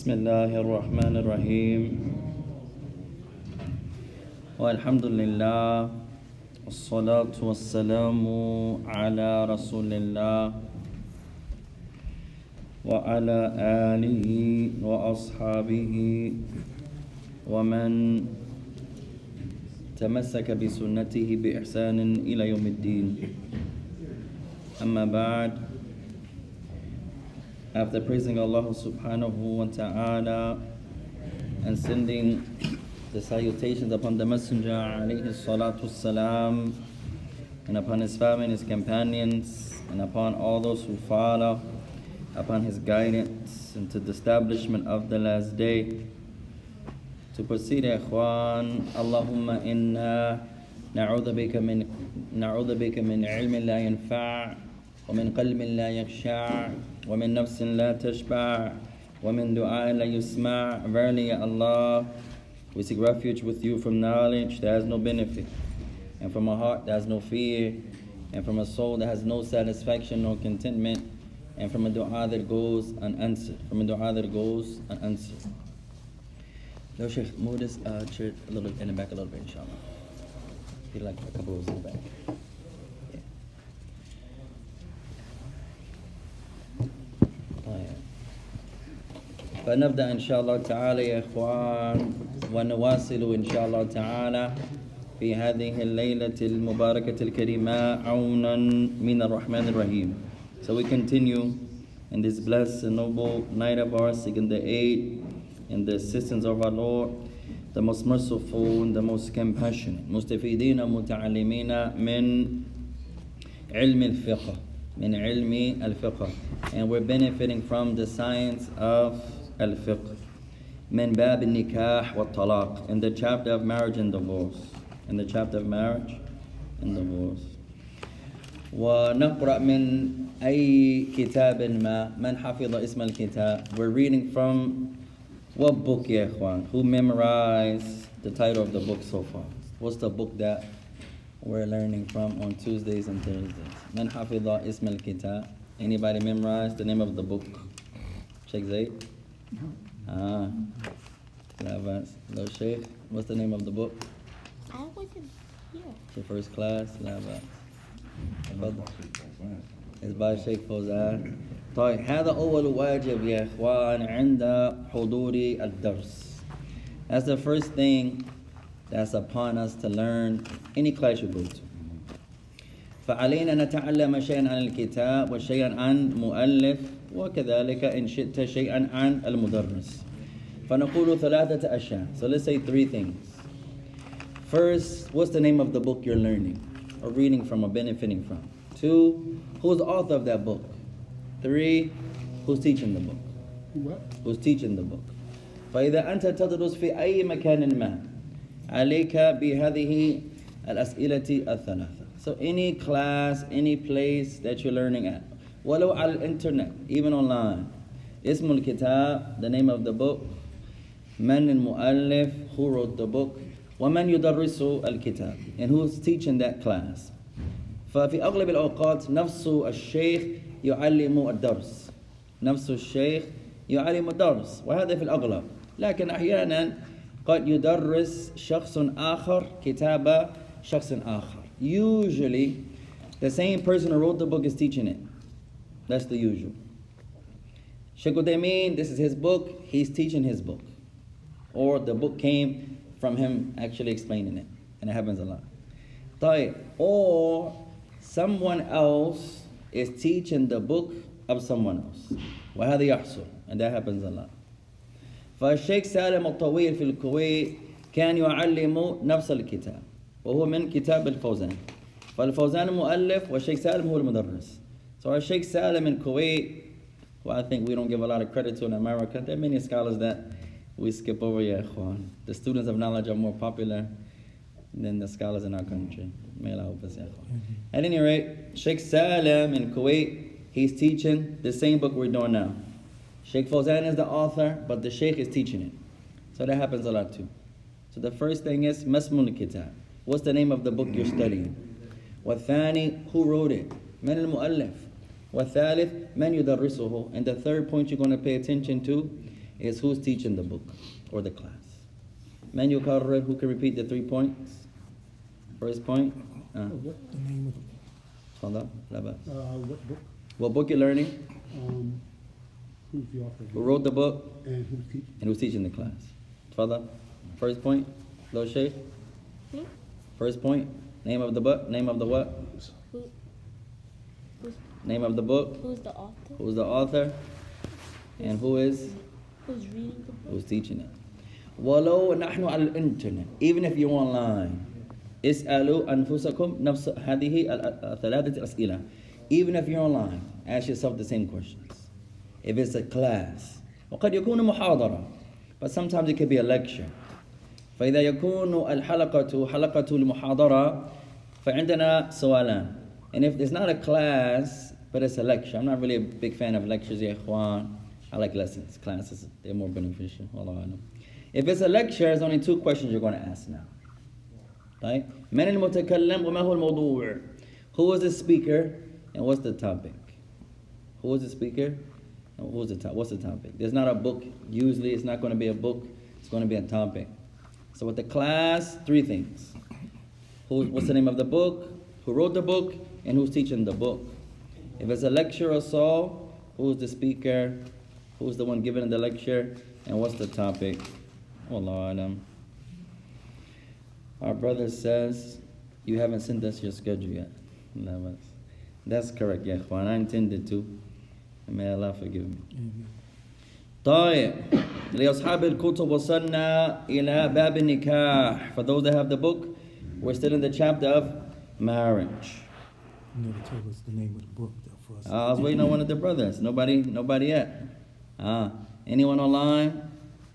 بسم الله الرحمن الرحيم والحمد لله والصلاة والسلام على رسول الله وعلى آله وأصحابه ومن تمسك بسنته بإحسان إلى يوم الدين. أما بعد, after praising Allah subhanahu wa ta'ala and sending the salutations upon the Messenger alayhi salatu wassalam, and upon his family and his companions, and upon all those who follow upon his guidance into the establishment of the last day, to proceed, ikhwan, Allahumma inna na'udhu bika min ilmin la yanfa' wa min qalbin la yakhsha' wa min nafsin la tashba' wa min du'a'in la yusma'. Verily, Ya Allah, we seek refuge with you from knowledge that has no benefit, and from a heart that has no fear, and from a soul that has no satisfaction nor contentment, and from a du'a that goes unanswered. No, Sheikh, move this chair a little in the back a little bit, inshallah. Feel like a couple rows in the back. Yeah. فنبدأ إن شاء الله تعالى يا إخوان ونواصل إن شاء الله تعالى في هذه الليلة المباركة الكريمة عونا من الرحمن الرحيم. So we continue in this blessed and noble night of ours, seeking the aid and the assistance of our Lord, the most merciful and the most compassionate. مستفيدين متعلمين من علم الفقه, and we're benefiting from the science of al-fiqh. من باب النكاح والطلاق, in the chapter of marriage and divorce. ونقرأ من أي كتاب ما. من حفظ اسم الكتاب. We're reading from what book, ya ikhwan? Who memorized the title of the book so far? What's the book that we're learning from on Tuesdays and Thursdays? من حفظ اسم الكتاب. Anybody memorize the name of the book? Sheikh Zayd? No. No, Sheikh. What's the name of the book? I wasn't here. It's your first class? It's by Sheikh Fawzan. طيب, هذا أول واجب يا إخوان عند حضور الدرس. That's the first thing that's upon us to learn any class you go to. فعلينا نتعلم شيئا عن الكتاب وشيئا عن مؤلف وكذلك إن شئت شيئا عن المدرس. فنقول ثلاثة أشياء. So let's say three things. First, what's the name of the book you're learning or reading from or benefiting from? Two, who's the author of that book? Three, who's teaching the book? Who's teaching the book? فإذا أنت تدرس في أي مكان ما عليك بهذه الأسئلة الثلاثة. So any class, any place that you're learning at, ولو على الإنترنت, even online. اسم الكتاب, the name of the book. من المؤلف, who wrote the book. ومن يدرس الكتاب, and who's teaching that class. ففي أغلب الأوقات نفس الشيخ يعلم الدرس. وهذا في الأغلب. لكن أحيانا قد يدرس شخص آخر كتاب شخص آخر. Usually the same person who wrote the book is teaching it. That's the usual. Sheikh Uthaymeen, this is his book, he's teaching his book. Or the book came from him actually explaining it. And it happens a lot. Or someone else is teaching the book of someone else. وهذا يحصل, and that happens a lot. فالشيخ سالم الطويل في الكويت كان يعلم نفس الكتاب وهو من كتاب الفوزان. فالفوزان مؤلف والشيخ سالم هو المدرس. So our Sheikh Salim in Kuwait, who I think we don't give a lot of credit to in America, there are many scholars that we skip over, ya ikhwan. The students of knowledge are more popular than the scholars in our country. May Allah help us, ya ikhwan. At any rate, Sheikh Salim in Kuwait, he's teaching the same book we're doing now. Sheikh Fawzan is the author, but the Sheikh is teaching it. So that happens a lot too. So the first thing is Masmul Kitab. What's the name of the book you're studying? والثاني, who wrote it? من المؤلف. والثالث, من يدرسه. And the third point you're going to pay attention to is who's teaching the book or the class. Man yukarrir, who can repeat the 3 points? First point. What the name of Tfadal, la bas. what book? What book you're learning? Who's the author? Who wrote the book? And who's teaching? And who's teaching the class? Tfadal. First point. Lo Sheikh. Hmm? First point. Name of the book. Name of the what? Who, Name of the book. who's the author? Who's the author? And who is? Who's reading the book? Who's teaching it? ولو نحن على الإنترنت. Even if you're online. اسألوا أنفسكم نفس هذه الثلاثة أسئلة. Even if you're online, ask yourself the same questions. If it's a class, وقد يكون محاضرة, but sometimes it could be a lecture. فإذا يكون الحلقة حلقة المحاضرة فعندنا سؤالان. And if it's not a class, but it's a lecture. I'm not really a big fan of lectures, يا إخوان. I like lessons. Classes, they're more beneficial. والله أعلم. If it's a lecture, there's only 2 questions you're going to ask now. Right? من المتكلم وما هو الموضوع? Who is the speaker and what's the topic? Who is the speaker and what's the topic? There's not a book. Usually it's not going to be a book. It's going to be a topic. So with the class, 3 things. What's the name of the book? Who wrote the book? And who's teaching the book? If it's a lecture or so, who's the speaker? Who's the one giving the lecture? And what's the topic? Wallahu alam. Our brother says, you haven't sent us your schedule yet. That's correct, ya ikhwan. I intended to. May Allah forgive me. طيب لأصحاب الكتب وصلنا إلى باب النكاح. For those that have the book, we're still in the chapter of marriage. You never told us the name of the book though for us. I was waiting on one of the brothers. Nobody yet. Anyone online?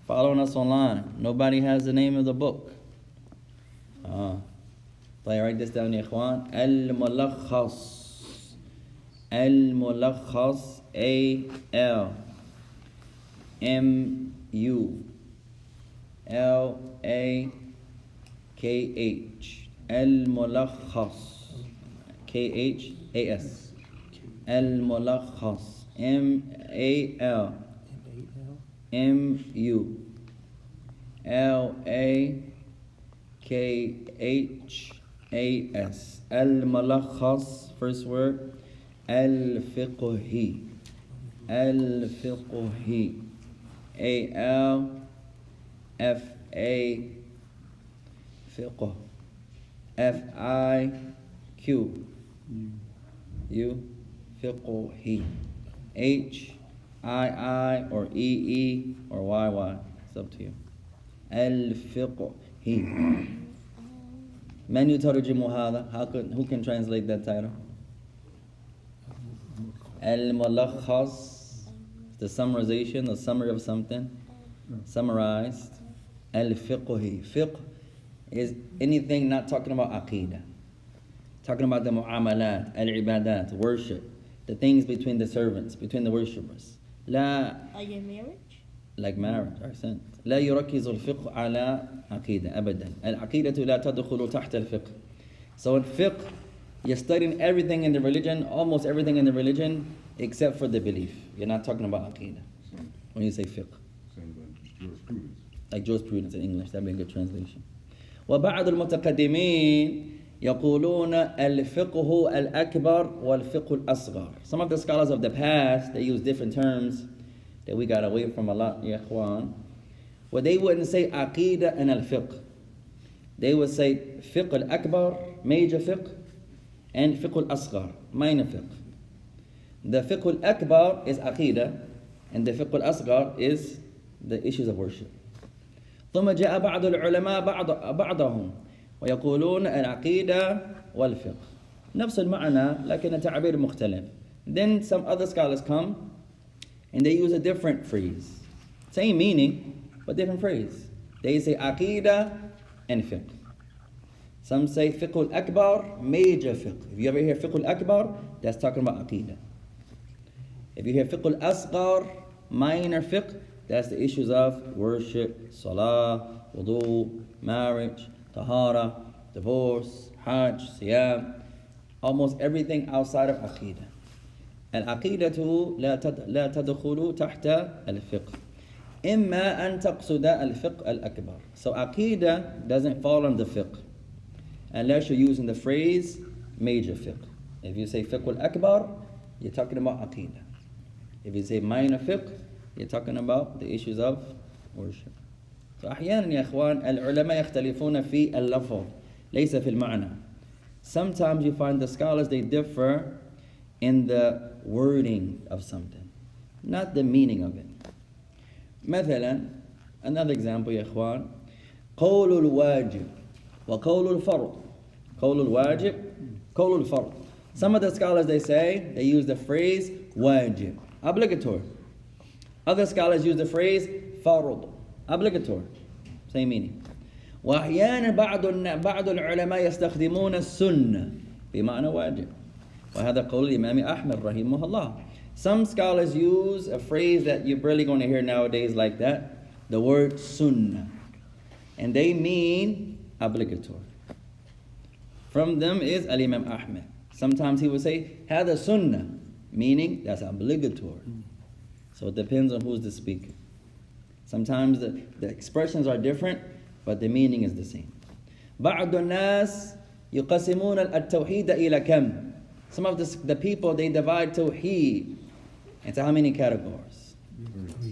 Following us online. Nobody has the name of the book. طيب, write this down يا إخوان. الملخص. الملخص. ALMULAKH. الملخص. KHAS. الملخص. MALMULAKHAS. الملخص. First word. الفقهي. الفقهي. ALFA. فقه. FIQ. U. فقهي. HII or EE or YY. It's up to you. الفقهي. من يترجم هذا? Who can translate that title? الملخص. The summarization, the summary of something. Summarized. الفقهي. Fiqh is anything not talking about aqidah. Talking about the mu'amalat, al-ibadat, worship. The things between the servants, between the worshippers. لا, Are you in marriage? like marriage, accent. لا يركز الفقه على عقيدة أبدا. العقيدة لا تدخل تحت الفقه. So in fiqh, you're studying everything in the religion, almost everything in the religion, except for the belief. You're not talking about aqidah when you say fiqh. Jurisprudence. Like jurisprudence in English, that'd be a good translation. وبعض المتقدمين يقولون الفقه الأكبر والفقه الأصغر. Some of the scholars of the past, they use different terms that we got away from a lot, ya ikhwan. Well, they wouldn't say aqidah and al-fiqh. They would say fiqh al-akbar, major fiqh, and fiqh al-asghar, minor fiqh. The fiqh al-akbar is aqidah, and the fiqh al-asghar is the issues of worship. ثم جاء بعض العلماء بعضهم ويقولون العقيدة والفقه نفس المعنى لكن التعبير مختلف. Then some other scholars come and they use a different phrase. Same meaning, but different phrase. They say aqidah and fiqh. Some say fiqh al-akbar, major fiqh. If you ever hear fiqh al-akbar, that's talking about aqidah. If you hear fiqh al-asghar, minor fiqh, that's the issues of worship, salah, wudu, marriage, tahara, divorce, hajj, siyam, almost everything outside of aqidah. العقيدة لا تدخل تحت الفقه. إما أن تقصد الفقه الأكبر. So aqidah doesn't fall under fiqh unless you're using the phrase major fiqh. If you say fiqh al-akbar, you're talking about aqidah. If you say minor fiqh, you're talking about the issues of worship. So أحيانا يا إخوان العلماء يختلفون في اللفظ ليس في المعنى. Sometimes you find the scholars they differ in the wording of something, not the meaning of it. مثلا, another example يا إخوان, قول الواجب وقول الفرض. قول الواجب, قول الفرض. Some of the scholars they say, they use the phrase wajib, obligatory. Other scholars use the phrase فرض, obligatory. Same meaning. وأحيانا بعض العلماء يستخدمون السنة بمعنى واجب. وهذا قول الإمام أحمد رحمه الله. Some scholars use a phrase that you're barely going to hear nowadays like that, the word sunnah. And they mean obligatory. From them is Al-Imam Ahmad. Sometimes he would say, هذا sunnah, meaning that's obligatory. So it depends on who's the speaker. Sometimes the expressions are different, but the meaning is the same. بعض الناس يقسمون التوحيد إلى كم. Some of the people, they divide tawheed into how many categories?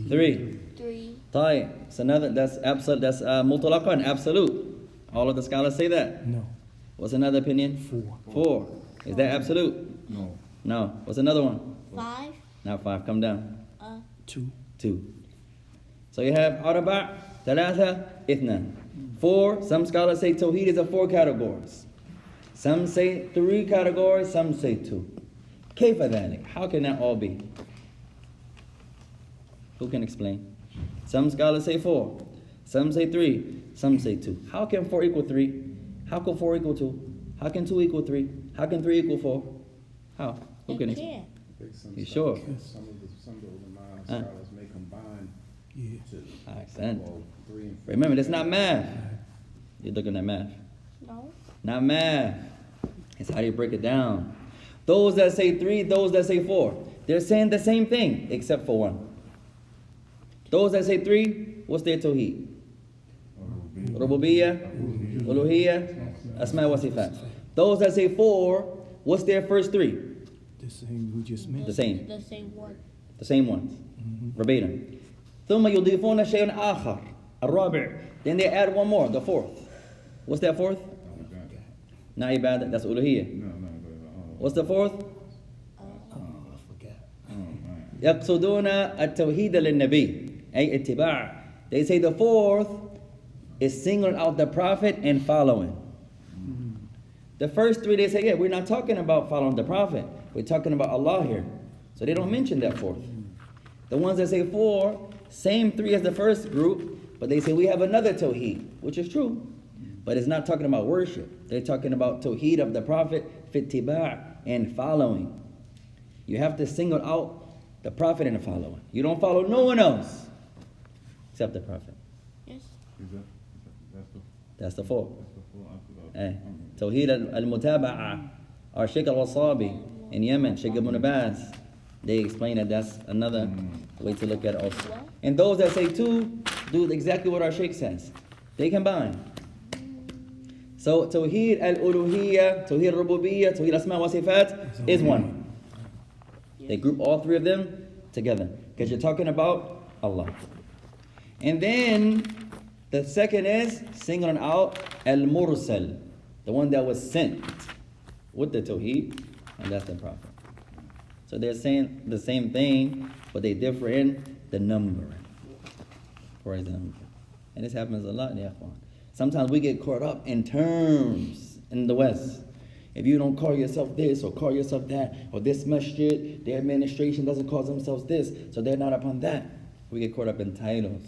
3. 3. طيب. So another, that's absolute, that's mutlaqan, absolute. All of the scholars say that. No. What's another opinion? 4. Is that absolute? No. No. What's another one? 5. Not 5. Come down. 2. 2. So you have أربع, ثلاثة, اثنان. 4. Some scholars say tawheed is of 4 categories. Some say 3 categories. Some say 2. كيف ذلك? How can that all be? Who can explain? Some scholars say 4. Some say 3. Some say 2. How can 4 equal 3? How can 4 equal 2? How can 2 equal 3? How can 3 equal 4? How? Who can explain? You sure? Some of the ulama scholars may combine Yeah. to Accent. well, 3 and 4. Remember, that's not math. You're looking at math. No. Not math. It's how you break it down. Those that say 3, those that say 4, they're saying the same thing except for one. Those that say 3, what's their tawheed? Rububiyyah, Uluhiyyah, Asma wa Sifat. Those that say 4, what's their first 3? The same we just mentioned. The same. The same one. The same ones. Verbatim. ثم يضيفون شيء آخر الرابع. Then they add one more, the 4th. What's that 4th? Not ibadah, that's uluhiyyah. No. What's the 4th? I forgot. يقصدون التوحيد للنبي أي اتباع. They say the 4th is singling out the prophet and following. The first 3 they say, yeah, we're not talking about following the prophet. We're talking about Allah here. So they don't mention that 4th. The ones that say 4, same 3 as the first group, but they say we have another tawheed, which is true. But it's not talking about worship. They're talking about tawheed of the prophet, fittiba' and following. You have to single out the prophet and the following. You don't follow no one else except the prophet. Yes. That's the 4. That's Tawheed al-mutaba'a. Our Sheikh al-Wasabi in Yemen, Sheikh Ibn Abbas, they explain that that's another way to look at it also. And those that say 2 do exactly what our Sheikh says. They combine. So Tawheed al-Uluhiyyah, Tawheed al-Rububiyyah, Tawheed al-Asma wa Sifat is one. They group all 3 of them together because you're talking about Allah. And then the second is singling out al-Mursal, the one that was sent with the Tawheed, and that's the Prophet. So they're saying the same thing, but they differ in the numbering, for example. And this happens a lot, ya ikhwan. Sometimes we get caught up in terms in the West. If you don't call yourself this or call yourself that, or this masjid, their administration doesn't call themselves this, so they're not upon that. We get caught up in titles.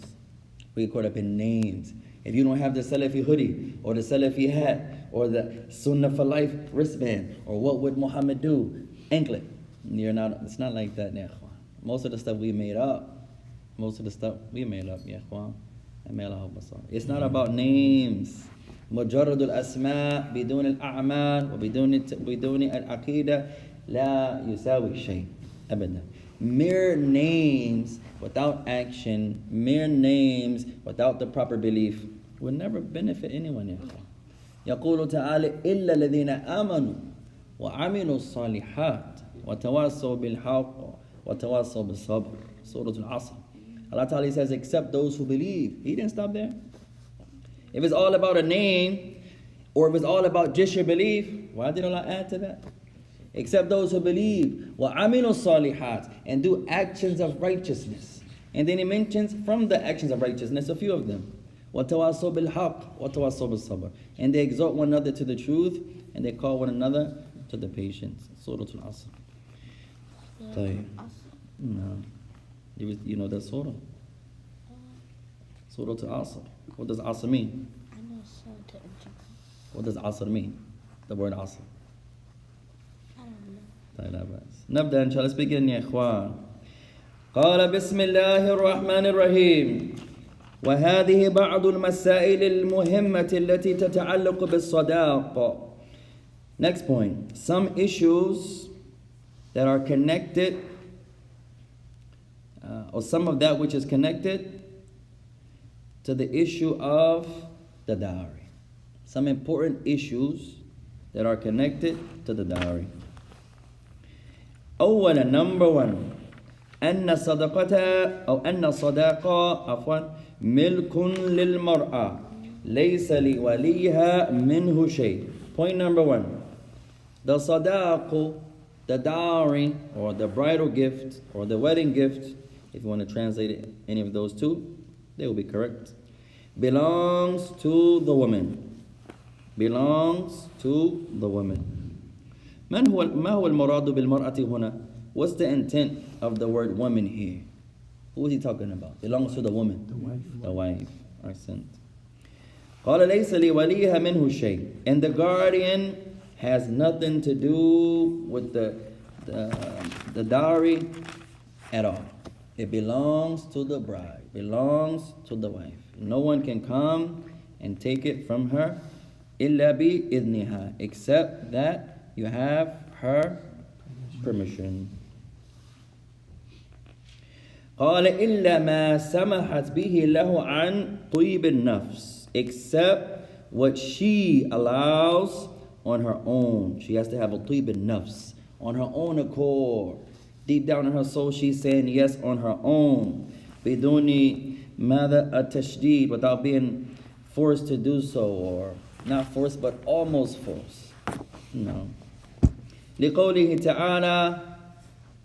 We get caught up in names. If you don't have the Salafi hoodie, or the Salafi hat, or the Sunnah for Life wristband, or what would Muhammad do, anklet, you're not. It's not like that, ya ikhwan. Most of the stuff we made up. Ya ikhwan. It's not about names. مجرد الأسماء بدون الأعمال وبدون العقيدة لا يساوي شيء أبدا. mere names without action, mere names without the proper belief will never benefit anyone. يقول تعالى إلا الذين آمنوا وعملوا الصالحات وتواصوا بالحق وتواصوا بالصبر. Surah Al-Asr. Allah Ta'ala says, except those who believe. He didn't stop there. If it's all about a name, or if it's all about just your belief, why did Allah add to that? Except those who believe, وَعَمِلُوا الصَّالِحَاتِ, and do actions of righteousness. And then he mentions from the actions of righteousness a few of them. وَتَوَاصَوْا بِالْحَقِّ وَتَوَاصَوْا بِالصَّبْرِ, and they exhort one another to the truth, and they call one another to the patience. Surah Al-Asr. No. You know that surah? Surah Al-Asr. What does Asr mean? I know Surah What does Asr mean? The word Asr. I don't know. طيب لا بأس. نبدأ إن شاء الله. Let's begin يا إخوان. قال بسم الله الرحمن الرحيم. وهذه بعض المسائل المهمة التي تتعلق بالصداق. Next point. Some issues that are connected, or some of that which is connected to the issue of the dowry. Some important issues that are connected to the dowry. أولا, number one, أن الصدقة أو أن الصداقة عفوا ملك للمرأة ليس لوليها منه شيء. Point number one, the sadaqah, the dowry or the bridal gift or the wedding gift, if you want to translate it, any of those two, they will be correct, belongs to the woman. Belongs to the woman. ما هو المراد بالمرأة هنا? What's the intent of the word woman here? Who is he talking about? Belongs to the woman. The wife. The wife. Accent. قال ليس لوليها منه شيء. And the guardian has nothing to do with the dowry at all. It belongs to the bride. Belongs to the wife. No one can come and take it from her إلا بإذنها, except that you have her permission. قال إلا ما سمحت به له عن طيب النفس, except what she allows on her own. She has to have a طيب النفس, on her own accord. Deep down in her soul, she's saying yes on her own. بدون ماذا التشديد, without being forced to do so, or not forced but almost forced. No. لقوله تعالى,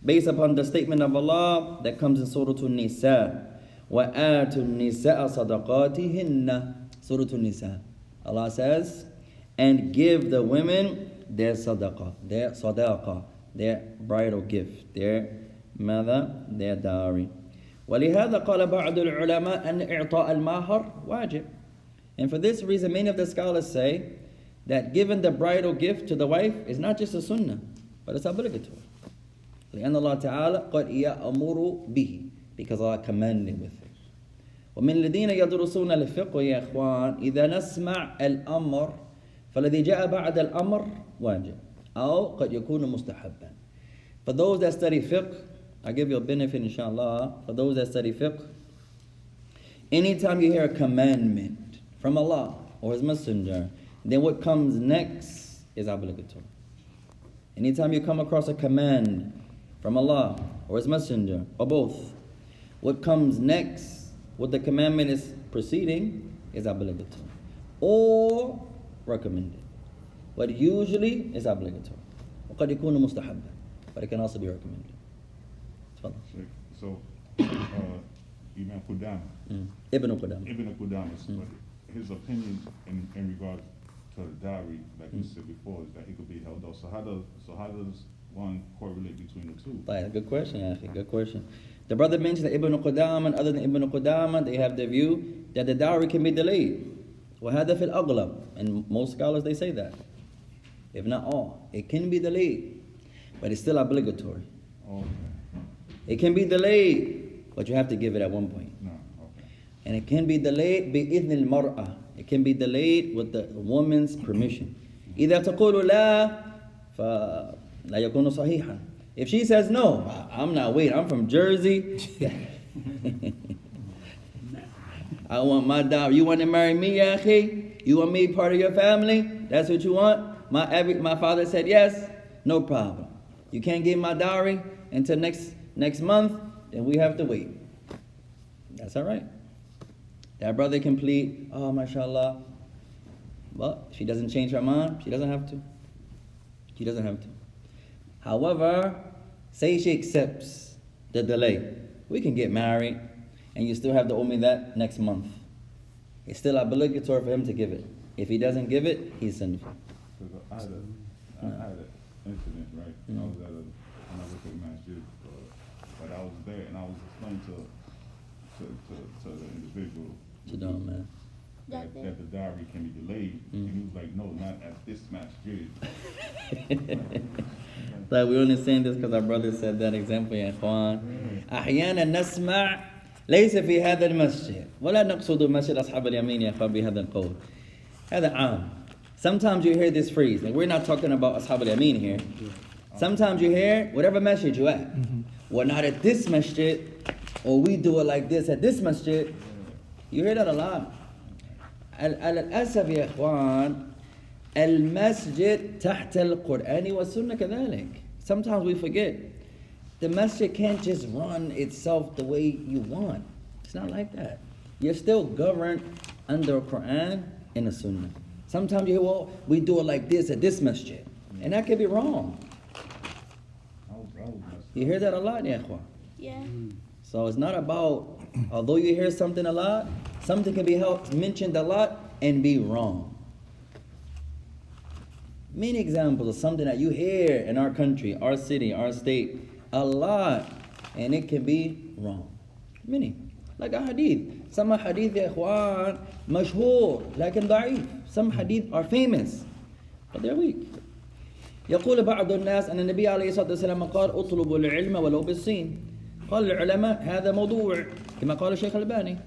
based upon the statement of Allah that comes in Surah An-Nisa, وَآتُوا النِّسَاءَ صَدَقَاتِهِنَّ. Surah An-Nisa. Allah says, and give the women their sadaqah, their bridal gift, their dowry. ولهذا قال بعض العلماء أن إعطاء المهر واجب. And for this reason, many of the scholars say that giving the bridal gift to the wife is not just a sunnah, but it's obligatory. لأن الله تعالى قد يأمر به, because Allah commanded with it. ومن الذين يدرسون الفقه يا إخوان إذا نسمع الأمر فالذي جاء بعد الأمر واجب أو قد يكون مستحبا. For those that study fiqh, I'll give you a benefit inshallah. For those that study fiqh, anytime you hear a commandment from Allah or His Messenger, then what comes next is obligatory. Anytime you come across a command from Allah or His Messenger, or both, what comes next, what the commandment is preceding, is obligatory or recommended. But usually is obligatory. وقد يكون مستحبا, but it can also be recommended. So, Imam Qudama, Ibn Qudama. Ibn Qudama, but his opinion in regard to the dowry, like you said before, is that it could be held off. So how does one correlate between the two? Good question, Akhi. Good question. The brother mentioned that Ibn Qudama and other than Ibn Qudama, they have the view that the dowry can be delayed. وهذا في الأغلب, and most scholars they say that, if not all, it can be delayed, but it's still obligatory. Okay. It can be delayed, but you have to give it at one point. No, okay. And it can be delayed بإذن المرأة. It can be delayed with the woman's permission. إذا تقول لا فلا يكون صحيحا. If she says no, I'm not waiting. I'm from Jersey. I want my dowry. You want to marry me, Yahi? You want me part of your family? That's what you want? My father said yes. No problem. You can't give my dowry until next month, then we have to wait. That's all right. That brother can plead, oh, mashallah. But she doesn't change her mind. She doesn't have to. She doesn't have to. However, say she accepts the delay. We can get married, and you still have to owe me that next month. It's still obligatory for him to give it. If he doesn't give it, he's sinful. Because I had an incident, right? I was at another big masjid, but I was there and I was explaining to the individual Man. that the dowry can be delayed. And he was like, no, not at this masjid. Like, we only saying this because our brother said that example, يا إخوان. أحيانا نسمع ليس في هذا المسجد ولا نقصد مسجد أصحاب اليمين يا إخوان بهذا القول. هذا عام. Sometimes you hear this phrase, and we're not talking about Ashab al-Yamin here. Sometimes you hear, whatever masjid you at, we're not at this masjid, or we do it like this at this masjid. You hear that a lot. Al-Asaf ya ikhwan, al-masjid tahta al-Qur'ani wa sunnah kadhalik. Sometimes we forget. The masjid can't just run itself the way you want. It's not like that. You're still governed under Quran and the sunnah. Sometimes you hear, well, we do it like this at this masjid. And that could be wrong. You hear that a lot, ya ikhwan? Yeah. So it's not about, although you hear something a lot, something can be mentioned a lot and be wrong. Many examples of something that you hear in our country, our city, our state, a lot, and it can be wrong. Many. Like a hadith. Some hadith, ya ikhwan, mashhur, lakin da'if. Some hadith are famous, but they're weak. يقول بعض الناس أن النبي عليه الصلاة والسلام قال اطلبوا العلم ولو بالصين. قال العلماء هذا موضوع كما قال الشيخ الألباني.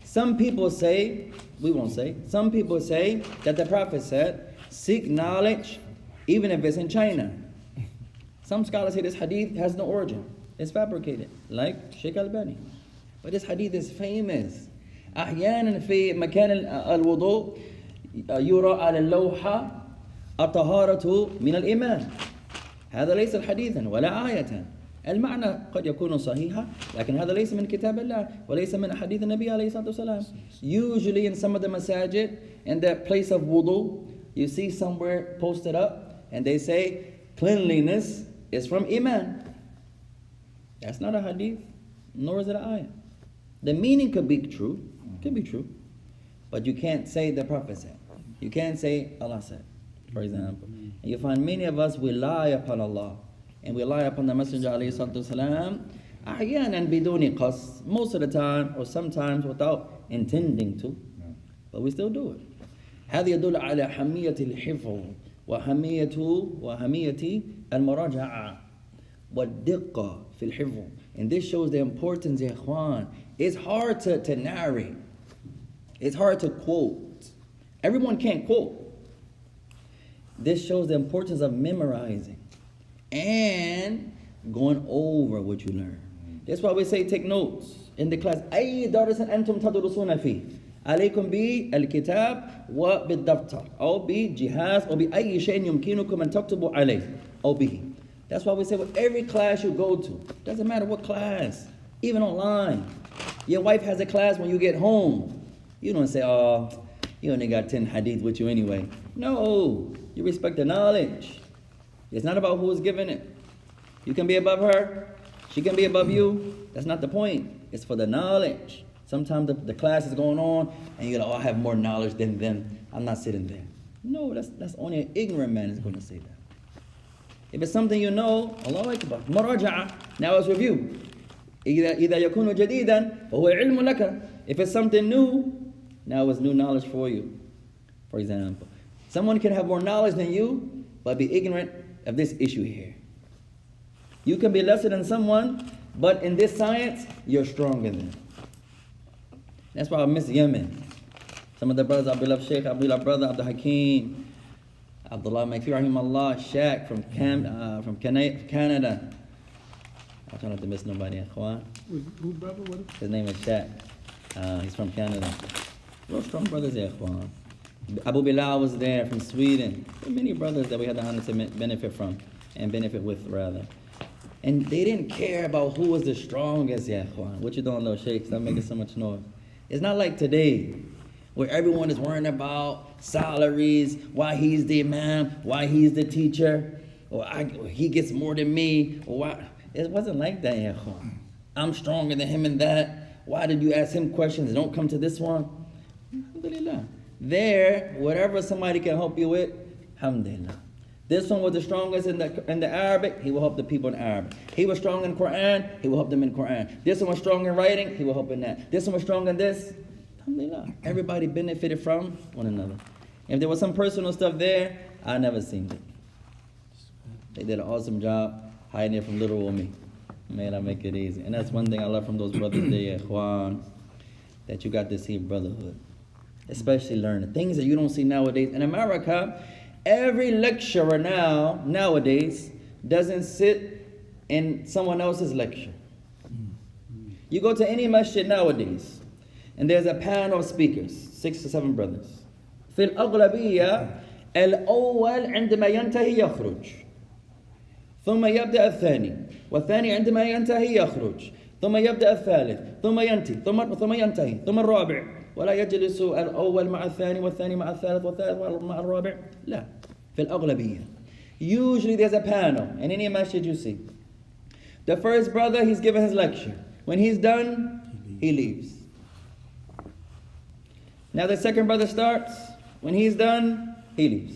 Some people say, we won't say, some people say that the Prophet said, seek knowledge even if it's in China. Some scholars say this hadith has no origin. It's fabricated, like Sheikh Albani. But this hadith is famous. أحيانا في مكان الوضوء يرى على اللوحة الطهارة من الإيمان. هذا ليس حديثا ولا آية. المعنى قد يكون صحيحا لكن هذا ليس من كتاب الله وليس من حديث النبي عليه الصلاة والسلام. Usually in some of the masajid, in the place of wudu, you see somewhere posted up and they say cleanliness is from Iman. That's not a hadith, nor is it an ayah. The meaning could be true, but you can't say the Prophet said. You can't say Allah said, for example. And you find many of us, we lie upon Allah. And we lie upon the Messenger alayhi salatu wasalam, أحيانا بدون قصد, most of the time, or sometimes without intending to, but we still do it. هذا يدل على حمية الحفظ وحمية المراجعة والدقة في الحفظ. And this shows the importance, ya ikhwan. It's hard to narrate. It's hard to quote. Everyone can't quote. This shows the importance of memorizing and going over what you learn. That's why we say take notes in the class. أي درس أنتم تدرسون فيه عليكم بالكتاب وبالدفتر أو بجهاز أو بأي شيء يمكنكم أن تكتبوا عليه أو به. That's why we say with every class you go to, doesn't matter what class, even online. Your wife has a class when you get home. You don't say, oh, you only got 10 hadith with you anyway. No, you respect the knowledge. It's not about who's giving it. You can be above her, she can be above you. That's not the point. It's for the knowledge. Sometimes the class is going on and you're like, oh, I have more knowledge than them. I'm not sitting there. No, that's only an ignorant man is going to say that. If it's something you know, Allahu Akbar. Muraja'a. Now it's review. إذا يكون جديدا فهو علم لك. If it's something new, now it's new knowledge for you. For example, someone can have more knowledge than you, but be ignorant of this issue here. You can be lesser than someone, but in this science, you're stronger than them. That's why I miss Yemen. Some of the brothers, our beloved Sheikh, our beloved brother, Abdul Hakim, Abdullah Makfi, Rahimahullah, Shaq from Canada, I'm trying not to miss nobody, ikhwan. Who brother? What? His name is Shaq. He's from Canada. Real strong brothers there, ikhwan. Abu Bilal was there from Sweden. There are many brothers that we had the honor to benefit from, and benefit with, rather. And they didn't care about who was the strongest, yeah, ikhwan. What you doing, little sheikhs? Stop making so much noise. It's not like today, where everyone is worrying about salaries, why he's the imam, why he's the teacher, or he gets more than me, or why. It wasn't like that, yeah, ikhwan. I'm stronger than him in that. Why did you ask him questions and don't come to this one? Alhamdulillah. There, whatever somebody can help you with, alhamdulillah. This one was the strongest in the Arabic, he will help the people in Arabic. He was strong in Quran, he will help them in Quran. This one was strong in writing, he will help in that. This one was strong in this, alhamdulillah. Everybody benefited from one another. If there was some personal stuff there, I never seen it. They did an awesome job hiding it from little old me. May Allah make it easy. And that's one thing I love from those brothers there, ikhwan, that you got to see brotherhood. Especially learning things that you don't see nowadays. In America, every lecturer nowadays doesn't sit in someone else's lecture. You go to any masjid nowadays, and there's a panel of speakers, 6 to 7 brothers. في الأغلبية الأول عندما ينتهي يخرج ثم يبدأ الثاني والثاني عندما ينتهي يخرج ثم يبدأ الثالث ثم ينتهي ثم ينتهي ثم الرابع ولا يجلس الأول مع الثاني والثاني مع الثالث والثالث مع الرابع. لا. في الأغلبية. Usually there's a panel in any masjid you see. The first brother, he's giving his lecture. When he's done, he leaves. Now the second brother starts. When he's done, he leaves.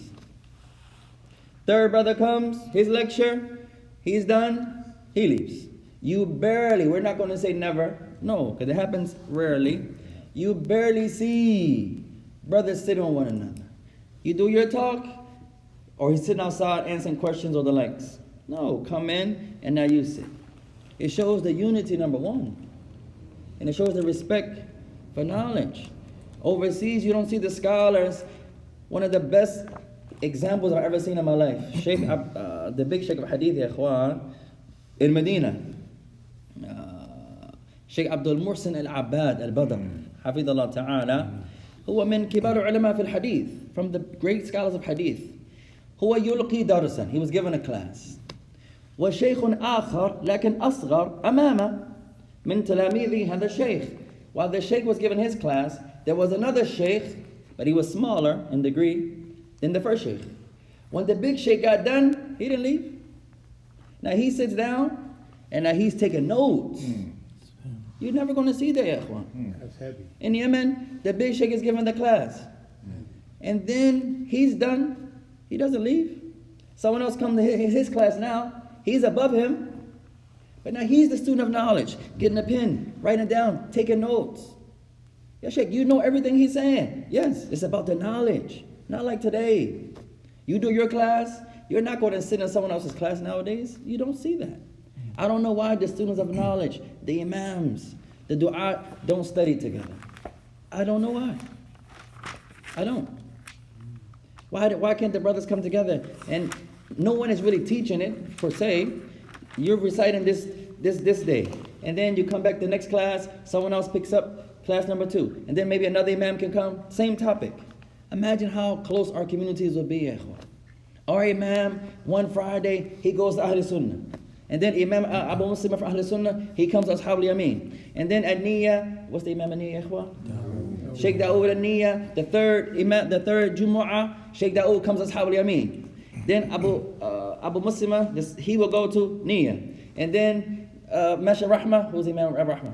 Third brother comes, his lecture, he's done, he leaves. You barely, we're not going to say never, no, because it happens rarely. You barely see brothers sitting on one another. You do your talk, or he's sitting outside answering questions or the likes. No, come in, and now you sit. It shows the unity, number one. And it shows the respect for knowledge. Overseas, you don't see the scholars. One of the best examples I've ever seen in my life, the big Sheikh of Hadith, ya ikhwan, in Medina. Sheikh Abdul Muhsin al-Abbad al-Badr, Hafidullah Ta'ala, هو من كبار علماء في الحديث, from the great scholars of Hadith. هو يلقي درسا, he was given a class. وشيخ آخر لكن أصغر أمامه من تلاميذ هذا الشيخ. While the Sheikh was given his class, there was another Sheikh, but he was smaller in degree than the first Sheikh. When the big Sheikh got done, he didn't leave. Now he sits down, and now he's taking notes. You're never going to see that, ya ikhwan. That's heavy. In Yemen, the big Sheikh is giving the class. And then he's done, he doesn't leave. Someone else comes to his class now, he's above him. But now he's the student of knowledge, getting a pen, writing it down, taking notes. Yeah, Sheikh, you know everything he's saying. Yes, it's about the knowledge. Not like today. You do your class, you're not going to sit in someone else's class nowadays. You don't see that. I don't know why the students of knowledge, the imams, the du'a don't study together. I don't know why. I don't. Why can't the brothers come together? And no one is really teaching it, per se. You're reciting this day. And then you come back to the next class, someone else picks up class number 2. And then maybe another imam can come, same topic. Imagine how close our communities would be, ikhwan. Our imam, one Friday, he goes to Ahl Sunnah. And then Imam Abu Muslim from Ahl Sunnah, he comes to Ashab al-Yamin. And then at Niyya, what's the Imam at Niyya, ikhwan? Sheikh Dawood at Niyya, the third Jumu'ah, Sheikh Dawood comes to Ashab al-Yamin. Then Abu Muslim, he will go to Niyya. And then Masha Rahmah, who's Imam Rahmah?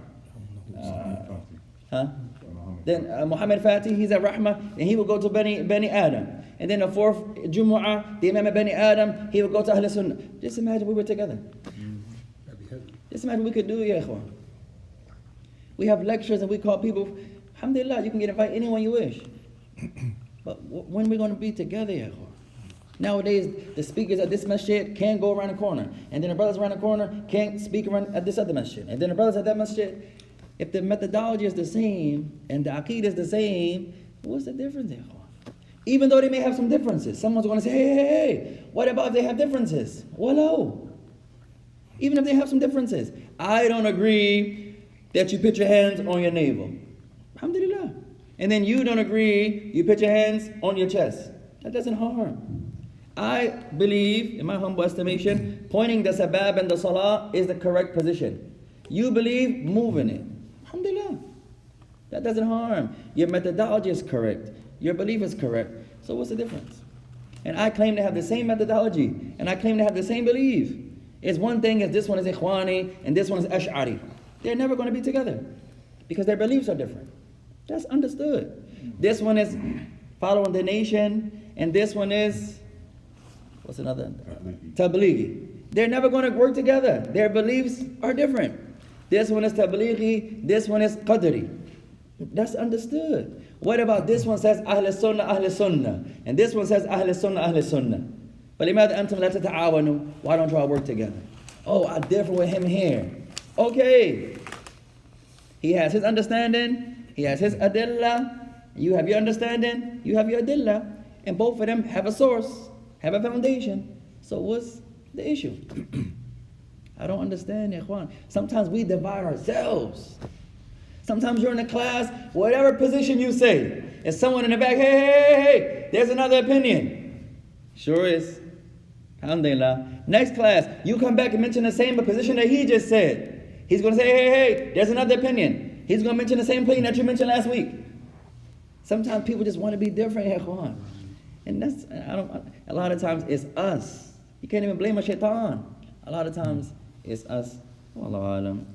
Then Muhammad Fatih, he's at Rahmah, and he will go to Bani Adam. And then the fourth Jumu'ah, the Imam of Bani Adam, he will go to Ahl Sunnah. Just imagine we were together. Just imagine we could do it, ya ikhwan. We have lectures and we call people, alhamdulillah, you can get invited anyone you wish. But when are we going to be together, ya ikhwan? Nowadays, the speakers at this masjid can't go around the corner. And then the brothers around the corner can't speak around at this other masjid. And then the brothers at that masjid, if the methodology is the same and the aqeedah is the same, what's the difference, ya ikhwan? Even though they may have some differences. Someone's going to say, hey, what about if they have differences? Well, no. Even if they have some differences. I don't agree that you put your hands on your navel. Alhamdulillah. And then you don't agree you put your hands on your chest. That doesn't harm. I believe, in my humble estimation, pointing the sabab and the salah is the correct position. You believe moving it. Alhamdulillah. That doesn't harm. Your methodology is correct. Your belief is correct. So what's the difference? And I claim to have the same methodology. And I claim to have the same belief. It's one thing if this one is Ikhwani and this one is Ash'ari. They're never going to be together. Because their beliefs are different. That's understood. This one is following the nation. And this one is, what's another? Tablighi. They're never going to work together. Their beliefs are different. This one is Tablighi. This one is Qadri. That's understood. What about this one says Ahl Sunnah, and this one says Ahl Sunnah, Sunnah. فَلِمَاذَا أَنْتُمْ لَا تَتَعَاوَنُوا? Why don't y'all work together? Oh, I differ with him here. Okay. He has his understanding. He has his adillah. You have your understanding. You have your adillah. And both of them have a source, have a foundation. So what's the issue? I don't understand, ikhwan. Sometimes we divide ourselves. Sometimes you're in a class, whatever position you say, and someone in the back, hey, there's another opinion. Sure is. Alhamdulillah. Next class, you come back and mention the same position that he just said. He's going to say, hey, there's another opinion. He's going to mention the same opinion that you mentioned last week. Sometimes people just want to be different, ikhwan. And that's, a lot of times it's us. You can't even blame a shaitan. A lot of times it's us. Wallahu alam.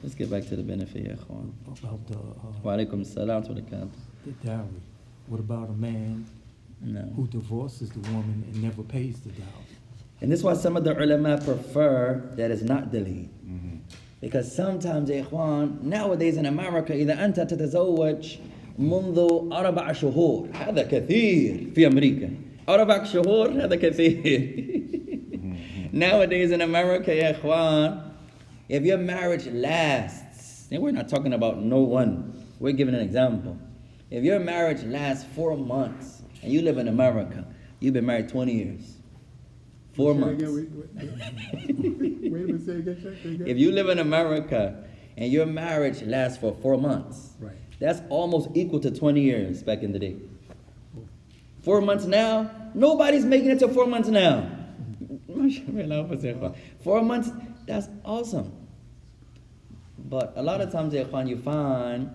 Let's get back to the benefit, ikhwan. About the Wa alaikum salam wa barakatuh. the dowry. What about a man who divorces the woman and never pays the dowry? And this is why some of the ulama prefer that it's not delayed. Because sometimes, ikhwan, nowadays in America, إذا أنت تتزوج منذ 4 شهور هذا كثير في أمريكا. 4 شهور هذا كثير. Nowadays in America, ikhwan, if your marriage lasts, and we're not talking about no one, we're giving an example. If your marriage lasts 4 months and you live in America, you've been married 20 years. 4 months. Wait a minute, say again. If you live in America and your marriage lasts for 4 months, Right. that's almost equal to 20 years back in the day. 4 months now, nobody's making it to 4 months now. 4 months, that's awesome. But a lot of times, ikhwan, you find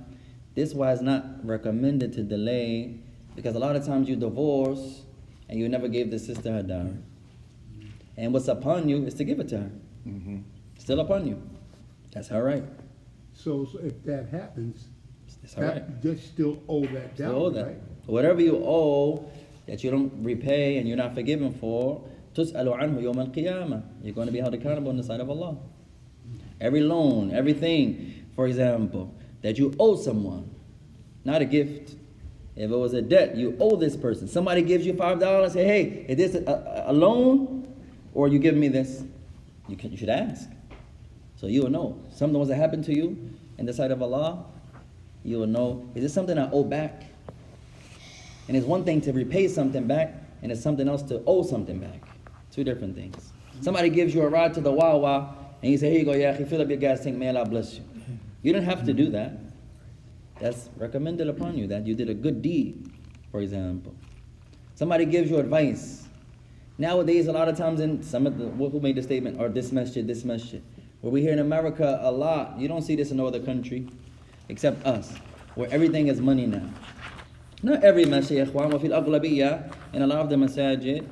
this why it's not recommended to delay, because a lot of times you divorce and you never gave the sister her dowry. And what's upon you is to give it to her. Still upon you. That's her right. So if that happens, It's her right. you just still owe that Still down, owe that. right? Whatever you owe that you don't repay and you're not forgiven for, تُسْأَلُ عَنْهُ يَوْمَ الْقِيَامَةِ. You're going to be held accountable on the side of Allah. Every loan, everything, for example, that you owe someone, not a gift. If it was a debt, you owe this person. Somebody gives you $5, say, hey, is this a loan? Or you give me this? You should ask. So you will know. Something was to happen to you in the sight of Allah, you will know, is this something I owe back? And it's one thing to repay something back, and it's something else to owe something back. 2 different things. Somebody gives you a ride to the Wawa, and you say, here you go, yeah, fill up your gas tank, may Allah bless you. You don't have to do that. That's recommended upon you, that you did a good deed, for example. Somebody gives you advice. Nowadays, a lot of times in some of the, who made the statement, or this masjid, where we hear in America a lot, you don't see this in no other country, except us, where everything is money now. Not every masjid, ikhwan, wa fil aghlabiyya, in a lot of the masajid,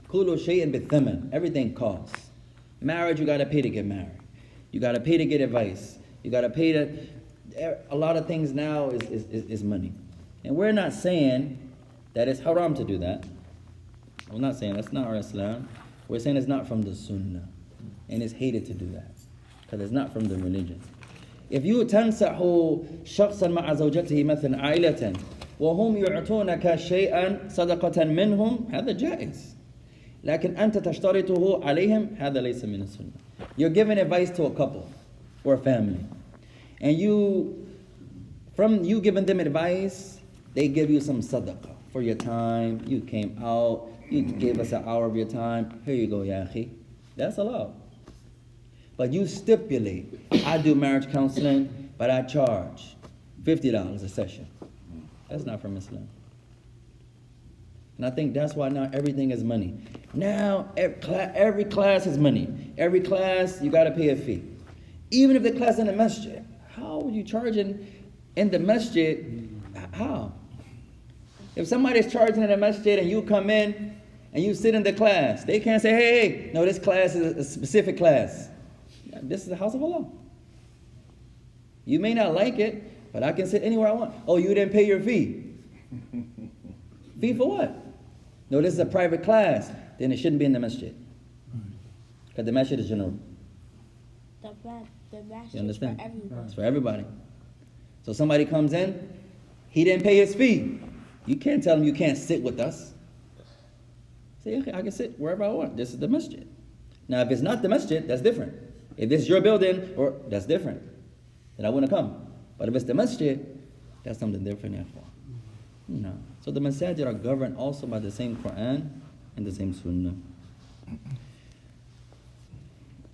kullu shay'in bithaman, everything costs. Marriage, you gotta pay to get married. You gotta pay to get advice. You gotta pay to, a lot of things now is money. And we're not saying that it's haram to do that. We're not saying that's not our Islam. We're saying it's not from the Sunnah. And it's hated to do that. Because it's not from the religion. If you تنصح شخصا مع زوجته مثلا عائلة وهم يعطونك شيئا صدقة منهم هذا جائز. لكن أنت تشترطه عليهم هذا ليس من السنة. You're giving advice to a couple or a family. And from you giving them advice, they give you some sadaqah for your time. You came out, you gave us an hour of your time. Here you go, ya akhi. That's allowed. But you stipulate, I do marriage counseling, but I charge $50 a session. That's not from Islam. And I think that's why now everything is money. Now every class is money. Every class, you got to pay a fee. Even if the class in the masjid. How are you charging in the masjid? How? If somebody's charging in the masjid and you come in and you sit in the class, they can't say, hey, no, this class is a specific class. This is the house of Allah. You may not like it, but I can sit anywhere I want. Oh, you didn't pay your fee. Fee for what? No, this is a private class. Then it shouldn't be in the masjid. Because the masjid is general. The masjid You understand? for everybody. It's for everybody. So somebody comes in, he didn't pay his fee. You can't tell him you can't sit with us. Say, okay, I can sit wherever I want. This is the masjid. Now, if it's not the masjid, that's different. If this is your building, or that's different. Then I wouldn't come. But if it's the masjid, that's something different. No. So the masajid are governed also by the same Quran and the same Sunnah.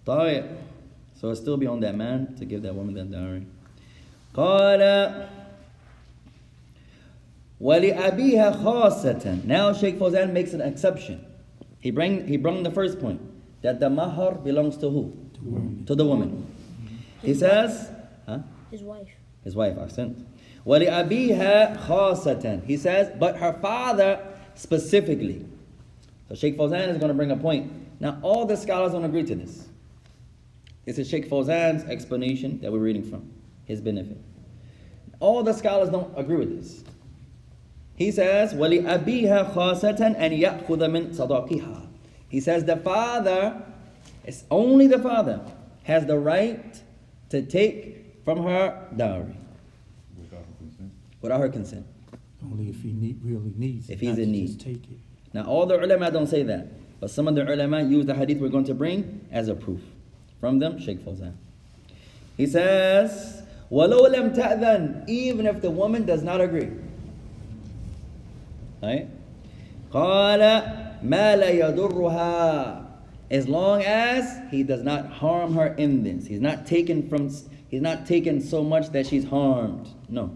طيب. So it'll still be on that man to give that woman that dowry. قال وَلِأَبِيهَا خَاصَةً. Now Shaykh Fawzan makes an exception. He brought the first point, that the mahar belongs to who? To the woman. He says, His wife. His wife, accent. وَلِأَبِيهَا خَاصَةً. He says, but her father specifically. So Shaykh Fawzan is going to bring a point. Now all the scholars don't agree to this. This is Shaykh Fawzan's explanation that we're reading from, his benefit. All the scholars don't agree with this. He says, وَلِأَبِيهَا خَاصَةً أَنْ يَأْخُذَ مِنْ صَدَاقِهَا. He says the father, it's only the father, has the right to take from her dowry. Without her consent. Without her consent. Only if he really needs it. If he's not in to need. Just take it. Now all the ulama don't say that. But some of the ulama use the hadith we're going to bring as a proof. From them, Shaykh Fawzan. He says, وَلَوْ لَمْ تَأْذَنْ. Even if the woman does not agree. Right? قَالَ مَا لَا يَضُرُّهَا. As long as he does not harm her in this. He's not taken so much that she's harmed. No.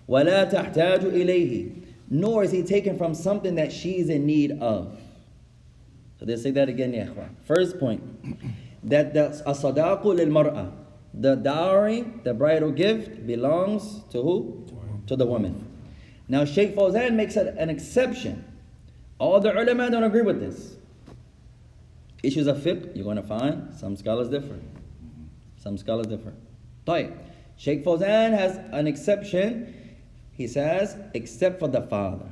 وَلَا تَحْتَاجُ إِلَيْهِ. Nor is he taken from something that she's in need of. So let's say that again, ya ikhwan. First point, that the as-sadaqu lil-mar'a, the dowry, the bridal gift, belongs to who? To the woman. Now Shaykh Fawzan makes an exception. All the ulama don't agree with this. Issues of fiqh, you're going to find some scholars different. Some scholars different. طيب. Shaykh Fawzan has an exception. He says, except for the father.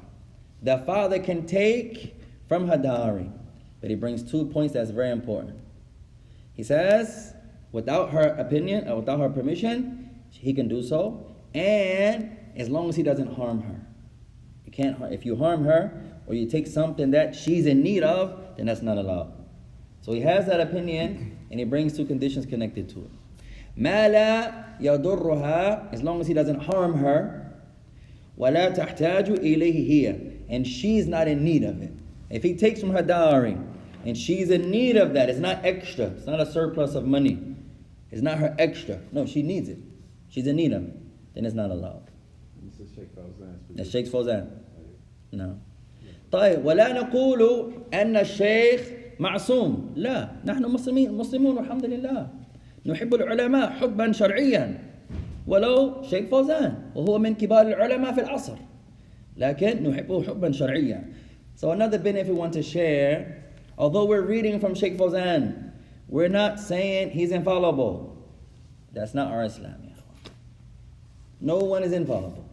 The father can take from her dowry. But he brings 2 points that's very important. He says, without her opinion, or without her permission, he can do so. And as long as he doesn't harm her. You can't. If you harm her, or you take something that she's in need of, then that's not allowed. So he has that opinion, and he brings 2 conditions connected to it. مَا لَا يَضُرُّهَا. As long as he doesn't harm her. وَلَا تَحْتَاجُ إِلَيْهِ هِيَ. And she's not in need of it. If he takes from her dowry, and she's in need of that, it's not extra. It's not a surplus of money. It's not her extra. No, she needs it. She's in need of it. Then it's not allowed. This is Shaykh Fawzan. That's Shaykh Fawzan. No. طيب ولا نقول أن الشيخ معصوم. لا، نحن مسلمون والحمد لله. نحب العلماء حبا شرعيا. ولو شيخ فوزان وهو من كبار العلماء في العصر. لكن نحبه حبا شرعيا. So another benefit we want to share, although we're reading from Shaykh Fawzan, we're not saying he's infallible. That's not our Islam. No one is infallible.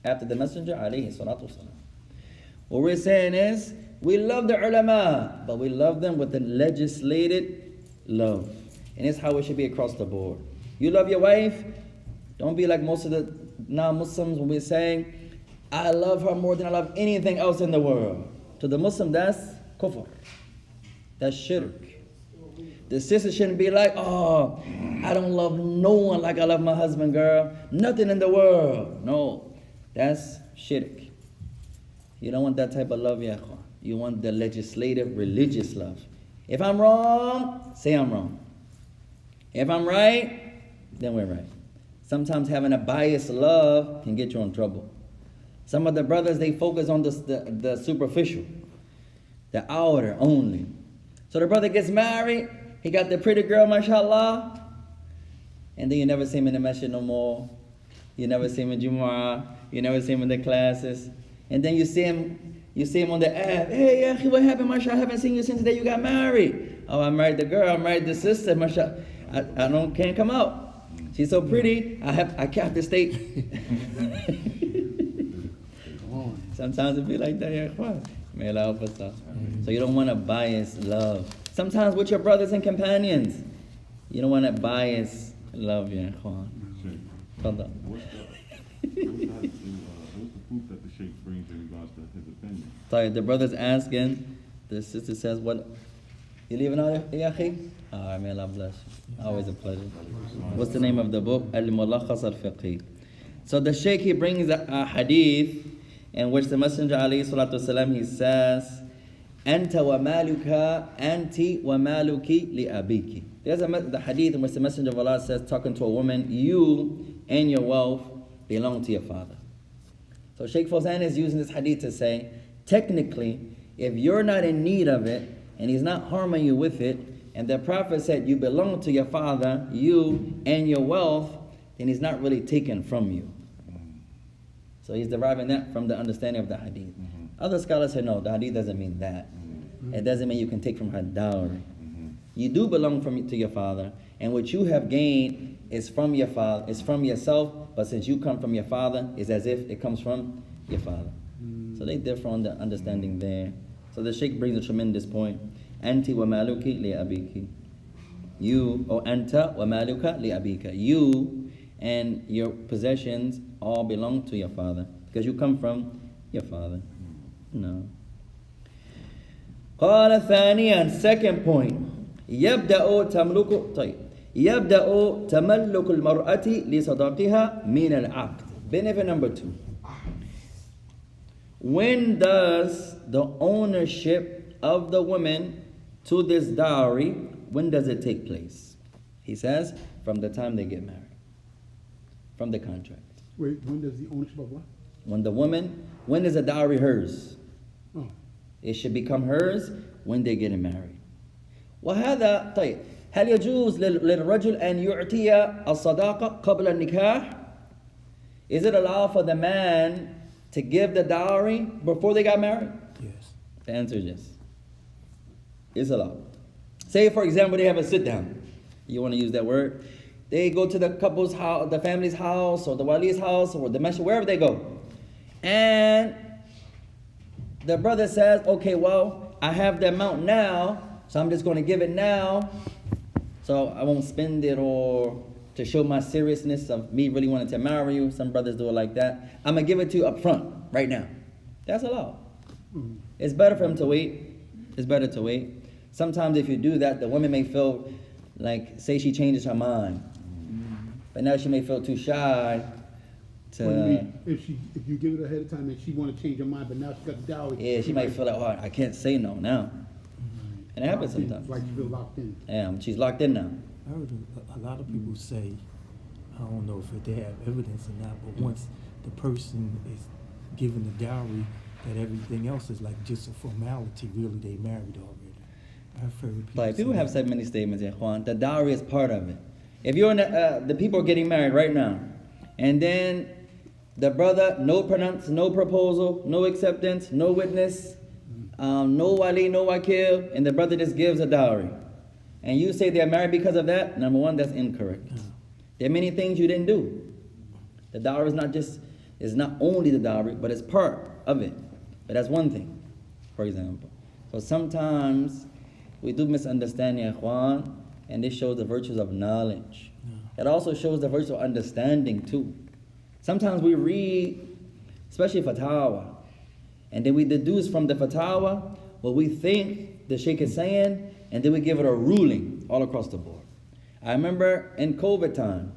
After the Messenger, alayhi salatu wasalam. What we're saying is, we love the ulama, but we love them with the legislated love. And it's how it should be across the board. You love your wife, don't be like most of the non-Muslims when we're saying, I love her more than I love anything else in the world. To the Muslim, that's kufr. That's shirk. The sister shouldn't be like, oh, I don't love no one like I love my husband, girl. Nothing in the world. No, that's shirk. You don't want that type of love, ya ikhwan. You want the legislative, religious love. If I'm wrong, say I'm wrong. If I'm right, then we're right. Sometimes having a biased love can get you in trouble. Some of the brothers, they focus on the superficial, the outer only. So the brother gets married, he got the pretty girl, mashallah, and then you never see him in the masjid no more. You never see him in Jumu'ah. You never see him in the classes. And then you see him on the app. Hey, Yahi, what happened, mashallah? I haven't seen you since the day you got married. Oh, I married the girl, I married the sister, mashallah. I can't come out. She's so pretty, I have to stay. Sometimes it be like that, yeah. May Allah help us out. So you don't want to bias love. Sometimes with your brothers and companions, you don't want to bias love, yeah. Fadal. What's the proof that the Sheikh brings in regards to his opinion? Sorry, the brother's asking, the sister says, what? You leaving out, Yahi? All right, may Allah bless you. Always a pleasure. What's the name of the book? Al-Mulakhas al-Fiqhi. So the Sheikh, he brings a hadith in which the Messenger alayhi salatu wasalam, he says, Anta wa maluka, anti wa maluki li abiki. There's the hadith in which the Messenger of Allah says, talking to a woman, you and your wealth belong to your father. So Sheikh Fawzan is using this hadith to say, technically, if you're not in need of it, and he's not harming you with it, and the Prophet said you belong to your father, you and your wealth, then he's not really taken from you. So he's deriving that from the understanding of the hadith. Other scholars say no, the hadith doesn't mean that. It doesn't mean you can take from her dowry. You do belong to your father, and what you have gained is from your father, is from yourself, but since you come from your father, it's as if it comes from your father. So they differ on the understanding there. So the Sheikh brings a tremendous point. Anti wa maluki li abiki. You, or anta wa maluka li abika. You and your possessions all belong to your father, because you come from your father. No. قال ثانيا, second point. يبدأ تملك المرأة لصداقها من العقد. Benefit number 2. When does the ownership of the woman to this dowry, when does it take place? He says, from the time they get married. From the contract. Wait, when does the ownership of what? When is the dowry hers? Oh. It should become hers when they're getting married. وهذا طيب هل يجوز للرجل أن يعطي الصداقة قبل النكاح? Is it allowed for the man to give the dowry before they got married? Yes. The answer is yes. It's allowed. Say, for example, they have a sit down. You want to use that word? They go to the couple's house, the family's house, or the wali's house, or the masjid, wherever they go. And the brother says, okay, well, I have the amount now, so I'm just going to give it now, so I won't spend it or to show my seriousness of me really wanting to marry you. Some brothers do it like that. I'm going to give it to you up front, right now. That's allowed. It's better for him to wait. It's better to wait. Sometimes if you do that, the woman may feel like, say she changes her mind. But now she may feel too shy to... What do you mean? If you give it ahead of time and she want to change her mind, but now she got the dowry. Yeah, she might feel like, oh, I can't say no now. And it happens sometimes. Like you feel locked in. Yeah, she's locked in now. I heard a lot of people say, I don't know if they have evidence or not, but once the person is given the dowry, that everything else is like just a formality. Really, they married already. I've heard people Like, people say have that. said many statements, yeah, Juan. The dowry is part of it. If you're in the people are getting married right now, and then the brother, no proposal, no acceptance, no witness, no wali, no wakil, and the brother just gives a dowry, and you say they're married because of that, number one, that's incorrect. There are many things you didn't do. The dowry is not only the dowry, but it's part of it. But that's one thing, for example. So sometimes we do misunderstand, ya ikhwan, and this shows the virtues of knowledge. It also shows the virtue of understanding too. Sometimes we read, especially fatwa, and then we deduce from the fatwa what we think the sheikh is saying, and then we give it a ruling all across the board. I remember in COVID time,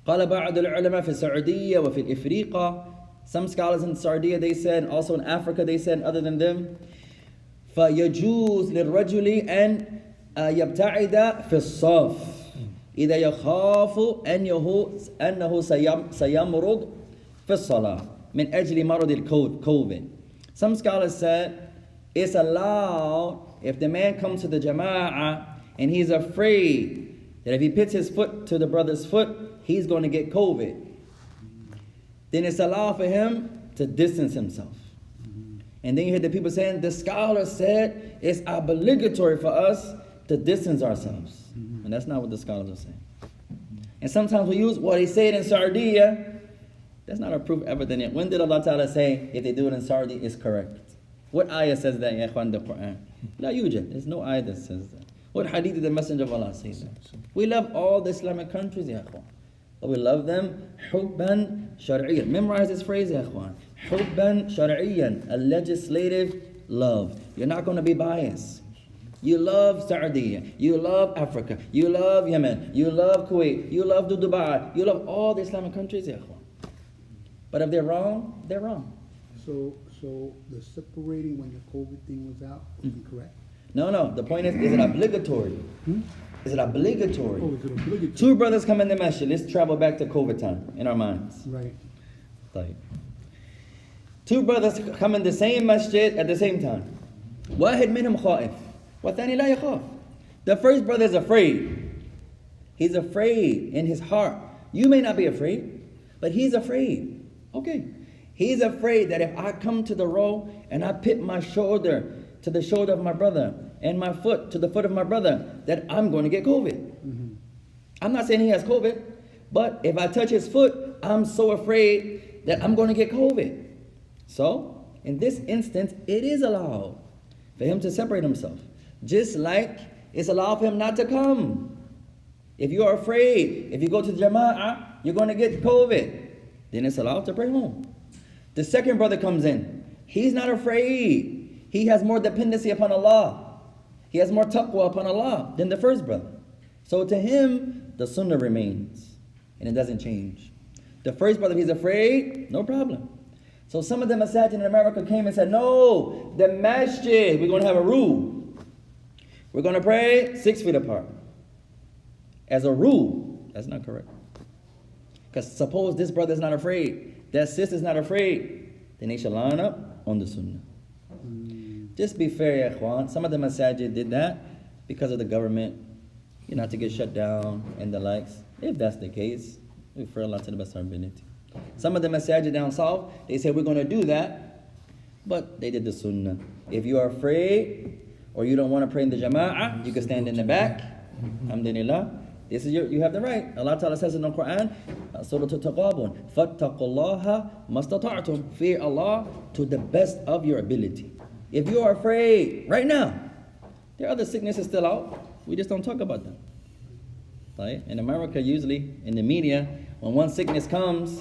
قال بعض العلماء في السعودية وفي الإفريقة. Some scholars in Saudi, they said, also in Africa, they said, other than them, فيجوز للرجل أن يبتعد في الصف إذا يخاف أنه سيمرض في الصلاة من أجل مرض COVID. Some scholars said it's allowed if the man comes to the jama'ah and he's afraid that if he puts his foot to the brother's foot, he's going to get COVID. Then it's allowed for him to distance himself. And then you hear the people saying, the scholar said it's obligatory for us to distance ourselves. And that's not what the scholars are saying. And sometimes we use what he said in Sardiya. That's not a proof evident yet. When did Allah Ta'ala say if they do it in Sardi, it's correct? What ayah says that, ya ikhwan, the Quran? La yujad. There's no ayah that says that. What hadith did the Messenger of Allah say that? We love all the Islamic countries, ya ikhwan. But we love them hubban shar'iyyan. Memorize this phrase, ya ikhwan. Hubban shar'iyyan. A legislative love. You're not going to be biased. You love Saudi, you love Africa, you love Yemen, you love Kuwait, you love Dubai, you love all the Islamic countries, ya ikhwan. But if they're wrong, they're wrong. So the separating when the COVID thing was out wasn't correct? No. The point is it obligatory? Is it obligatory? Oh, is it obligatory? Two brothers come in the masjid. Let's travel back to COVID time in our minds. Right. Like, two brothers come in the same masjid at the same time. واحد منهم خائف والثاني لا يخاف. The first brother is afraid. He's afraid in his heart. You may not be afraid, but he's afraid. Okay. He's afraid that if I come to the row and I put my shoulder to the shoulder of my brother and my foot to the foot of my brother, that I'm going to get COVID. I'm not saying he has COVID, but if I touch his foot, I'm so afraid that I'm going to get COVID. So, in this instance, it is allowed for him to separate himself. Just like it's allowed for him not to come. If you are afraid, if you go to the jama'ah, you're going to get COVID, then it's allowed to pray home. The second brother comes in. He's not afraid. He has more dependency upon Allah. He has more taqwa upon Allah than the first brother. So to him, the sunnah remains. And it doesn't change. The first brother, if he's afraid, no problem. So some of the masajid in America came and said, no, the masjid, we're going to have a rule. We're going to pray 6 feet apart. As a rule. That's not correct. Because suppose this brother is not afraid, that sister is not afraid, then they should line up on the sunnah. Just be fair, ya ikhwan. Some of the masajid did that because of the government, not to get shut down and the likes. If that's the case, we refer Allah to the best of our ability. Some of the masajid down south, they said we're going to do that, but they did the sunnah. If you are afraid or you don't want to pray in the jama'ah, you can stand in the back. Alhamdulillah. This is you have the right. Allah Ta'ala says in the Quran, Surah Al-Taqabun, فَاتَّقُوا اللَّهَ مَسْتَطَعْتُمْ. Fear Allah to the best of your ability. If you are afraid right now, there are other sicknesses still out. We just don't talk about them. Right? In America, usually in the media, when one sickness comes,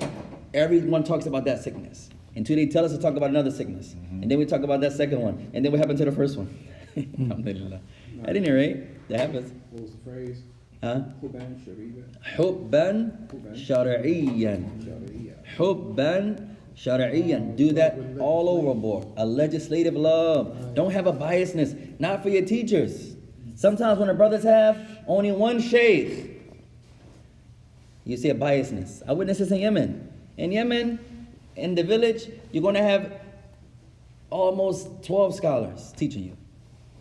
everyone talks about that sickness until they tell us to talk about another sickness, and then we talk about that second one, and then what happened to the first one? Alhamdulillah. At any rate, that happens. What was the phrase? Hubban shar'iyyan. Hubban shar'iyyan. Do that all overboard. A legislative love. Don't have a biasness. Not for your teachers. Sometimes when the brothers have only one sheikh, you see a biasness. I witnessed this in Yemen. In Yemen, in the village, you're going to have almost 12 scholars teaching you.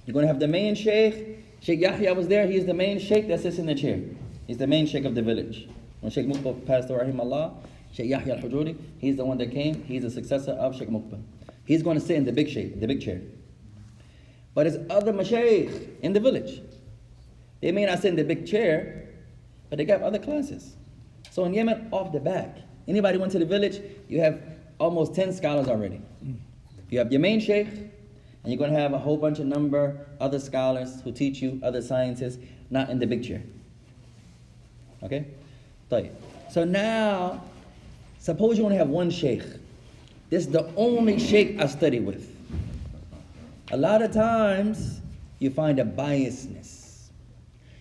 You're going to have the main sheikh. Sheikh Yahya was there. He's the main sheikh that sits in the chair. He's the main sheikh of the village. When Sheikh Muqba passed away, rahimahullah, Sheikh Yahya al-Hujuri, he's the one that came. He's the successor of Sheikh Muqba. He's going to sit in the big chair. But there's other mashayikh in the village. They may not sit in the big chair, but they got other classes. So in Yemen, off the back, anybody went to the village, you have almost 10 scholars already. You have your main sheikh, and you're going to have a whole bunch of other scholars who teach you other sciences, not in the big chair. Okay? So now, suppose you only have one sheikh. This is the only sheikh I study with. A lot of times, you find a biasness.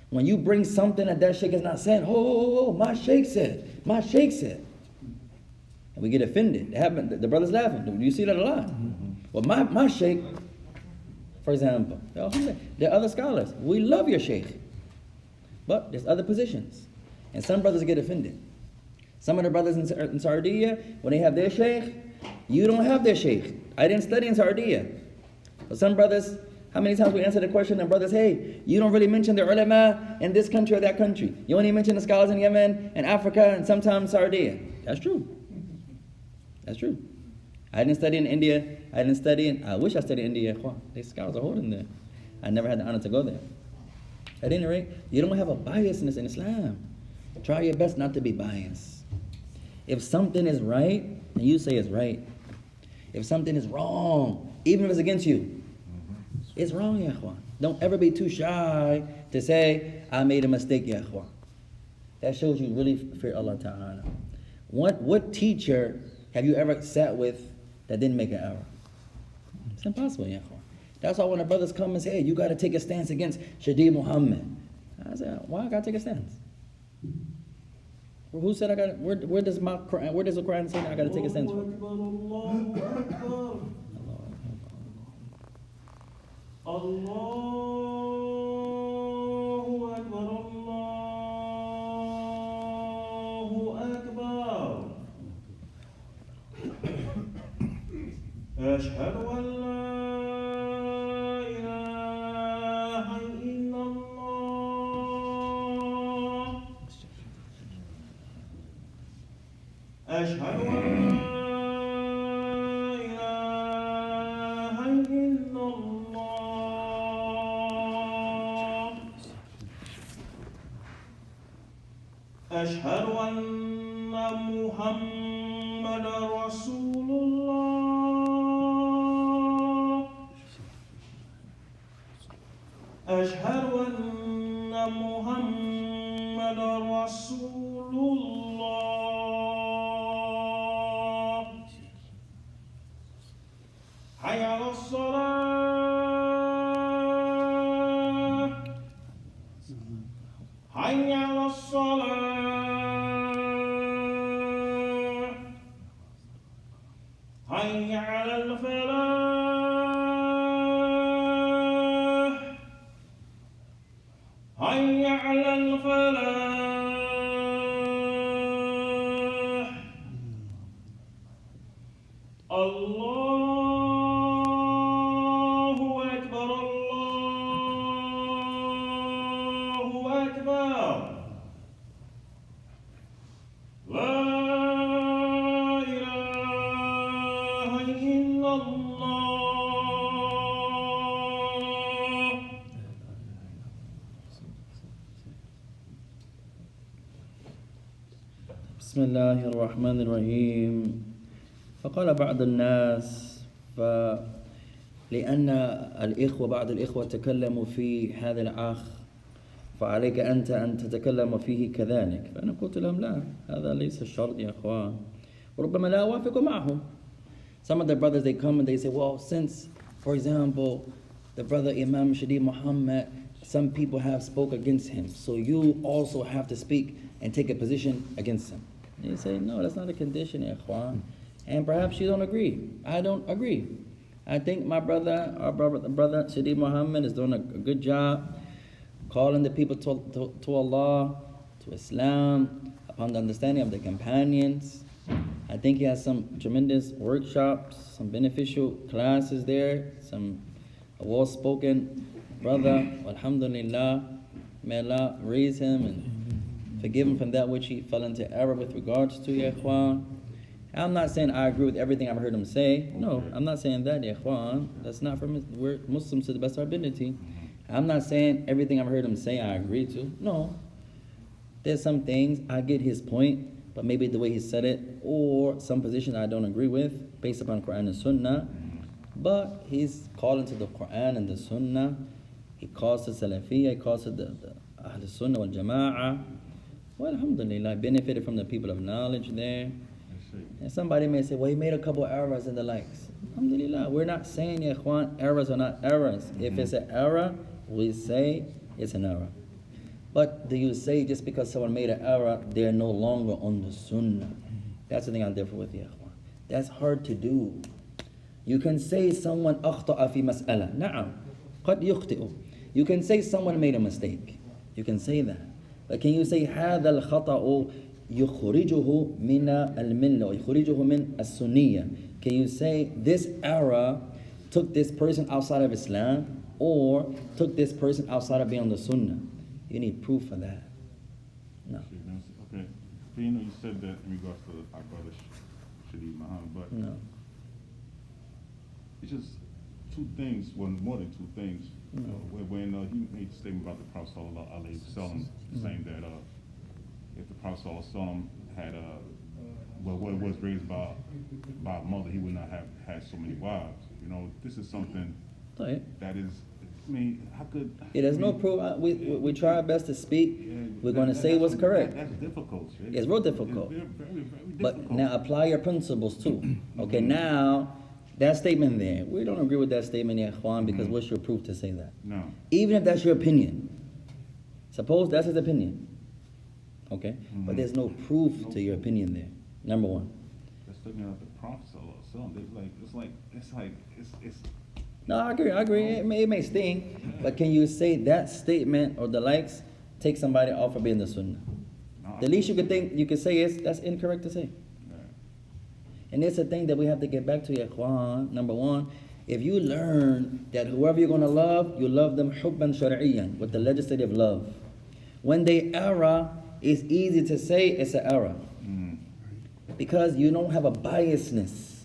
When you bring something that sheikh is not saying, oh, my sheikh said. And we get offended. It happened. The brothers laughing. You see that a lot. Well, my sheikh, For example, there are other scholars. We love your sheikh. But there's other positions. And some brothers get offended. Some of the brothers in Sardiya, when they have their sheikh, you don't have their sheikh. I didn't study in Sardiya. But some brothers, how many times we answer the question and brothers, hey, you don't really mention the ulama in this country or that country. You only mention the scholars in Yemen and Africa and sometimes Sardiya. That's true. That's true. I didn't study in India. I wish I studied in India. These scholars are holding there. I never had the honor to go there. At any rate, you don't have a biasness in Islam. Try your best not to be biased. If something is right, then you say it's right. If something is wrong, even if it's against you, it's wrong, ya ikhwan. Don't ever be too shy to say, I made a mistake, ya ikhwan. That shows you really fear Allah Ta'ala. What teacher have you ever sat with that didn't make an error? It's impossible, ya ikhwan. That's why when the brothers come and say, hey, you got to take a stance against Shadi Muhammad. I said, why I got to take a stance? Who said I got to, where does the Quran say I got to take a stance for? Allahu Akbar, Allahu Akbar. Ashhadu an la ilaha illallah. Ashhadu an la ilaha illallah. Ashhadu anna Muhammadan Rasulullah. Ashhadu anna Muhammadan Rasulullah. Hayya ala salah. Hayya ala salah. Hayya ala al-falah. Hayya ala al-falah. Allahu Akbar, Allahu Akbar. La ilaha illallah. بسم الله الرحمن الرحيم. فقال بعض الناس لأن بعض الإخوة تكلموا في هذا الأخ فعليك أنت أن تتكلم فيه كذلك. فأنا قلت لهم لا، هذا ليس الشرط يا أخوان، وربما لا أوافق معهم. Some of the brothers, they come and they say, well, since, for example, the brother Imam Shadi Muhammad, some people have spoke against him, so you also have to speak and take a position against him. And you say, no, that's not a condition, ya ikhwan. And perhaps you don't agree. I don't agree. I think our brother Shadi Muhammad is doing a good job calling the people to Allah, to Islam, upon the understanding of the companions. I think he has some tremendous workshops, some beneficial classes there, some well-spoken brother. Alhamdulillah, may Allah raise him and forgive him from that which he fell into error with regards to, ya ikhwan. I'm not saying I agree with everything I've heard him say. No, I'm not saying that, ya ikhwan. That's not for me. We're Muslims to the best of our ability. I'm not saying everything I've heard him say I agree to. No. There's some things, I get his point, but maybe the way he said it, or some positions I don't agree with, based upon Quran and Sunnah. But he's calling to the Quran and the Sunnah. He calls to Salafiyya, he calls to the Ahl Sunnah wal Jama'ah. Well, alhamdulillah, I benefited from the people of knowledge there. And somebody may say, well, he made a couple errors and the likes. Alhamdulillah, we're not saying, ya ikhwan, errors are not errors. If it's an error, we say it's an error. But do you say just because someone made an error, they're no longer on the Sunnah? That's the thing I differ with, ya ikhwan. That's hard to do. You can say someone akhta'a fi mas'ala. Na'am. قد يخطئ. You can say someone made a mistake. You can say that. But can you say هذا الخطأ يخرجه من الملة يخرجه من السنية? Can you say this error took this person outside of Islam or took this person outside of being on the Sunnah? You need proof for that. No. Okay. So, you know, you said that in regards to our brother Shadid Muhammad, but No. it's just two things, well, more than two things. When he made a statement about the Prophet Sallallahu Alaihi Wasallam, saying that if the Prophet Sallallahu Alaihi Wasallam had was raised by a mother, he would not have had so many wives. You know, this is something طيب. that is, I mean, how could... Yeah, there's no proof. We try our best to speak. We're going to say what's correct. That's difficult. It's real difficult. It's very But difficult. now apply your principles too. Okay, now that statement there, we don't agree with that statement, ya Ikhwan, because what's your proof to say that? No. Even if that's your opinion. Suppose that's his opinion. Okay? But there's no proof to your opinion there. Number one. That's looking at the Prophet Sallallahu Alaihi Wasallam. It's No, I agree. It may sting, but can you say that statement or the likes take somebody off of being the Sunnah? No. The least you could say is that's incorrect to say. And it's a thing that we have to get back to, ya Ikhwan. Number one, if you learn that whoever you're going to love, you love them hubban shar'iyyan, with the legislative love. When they error, it's easy to say it's an error. Because you don't have a biasness.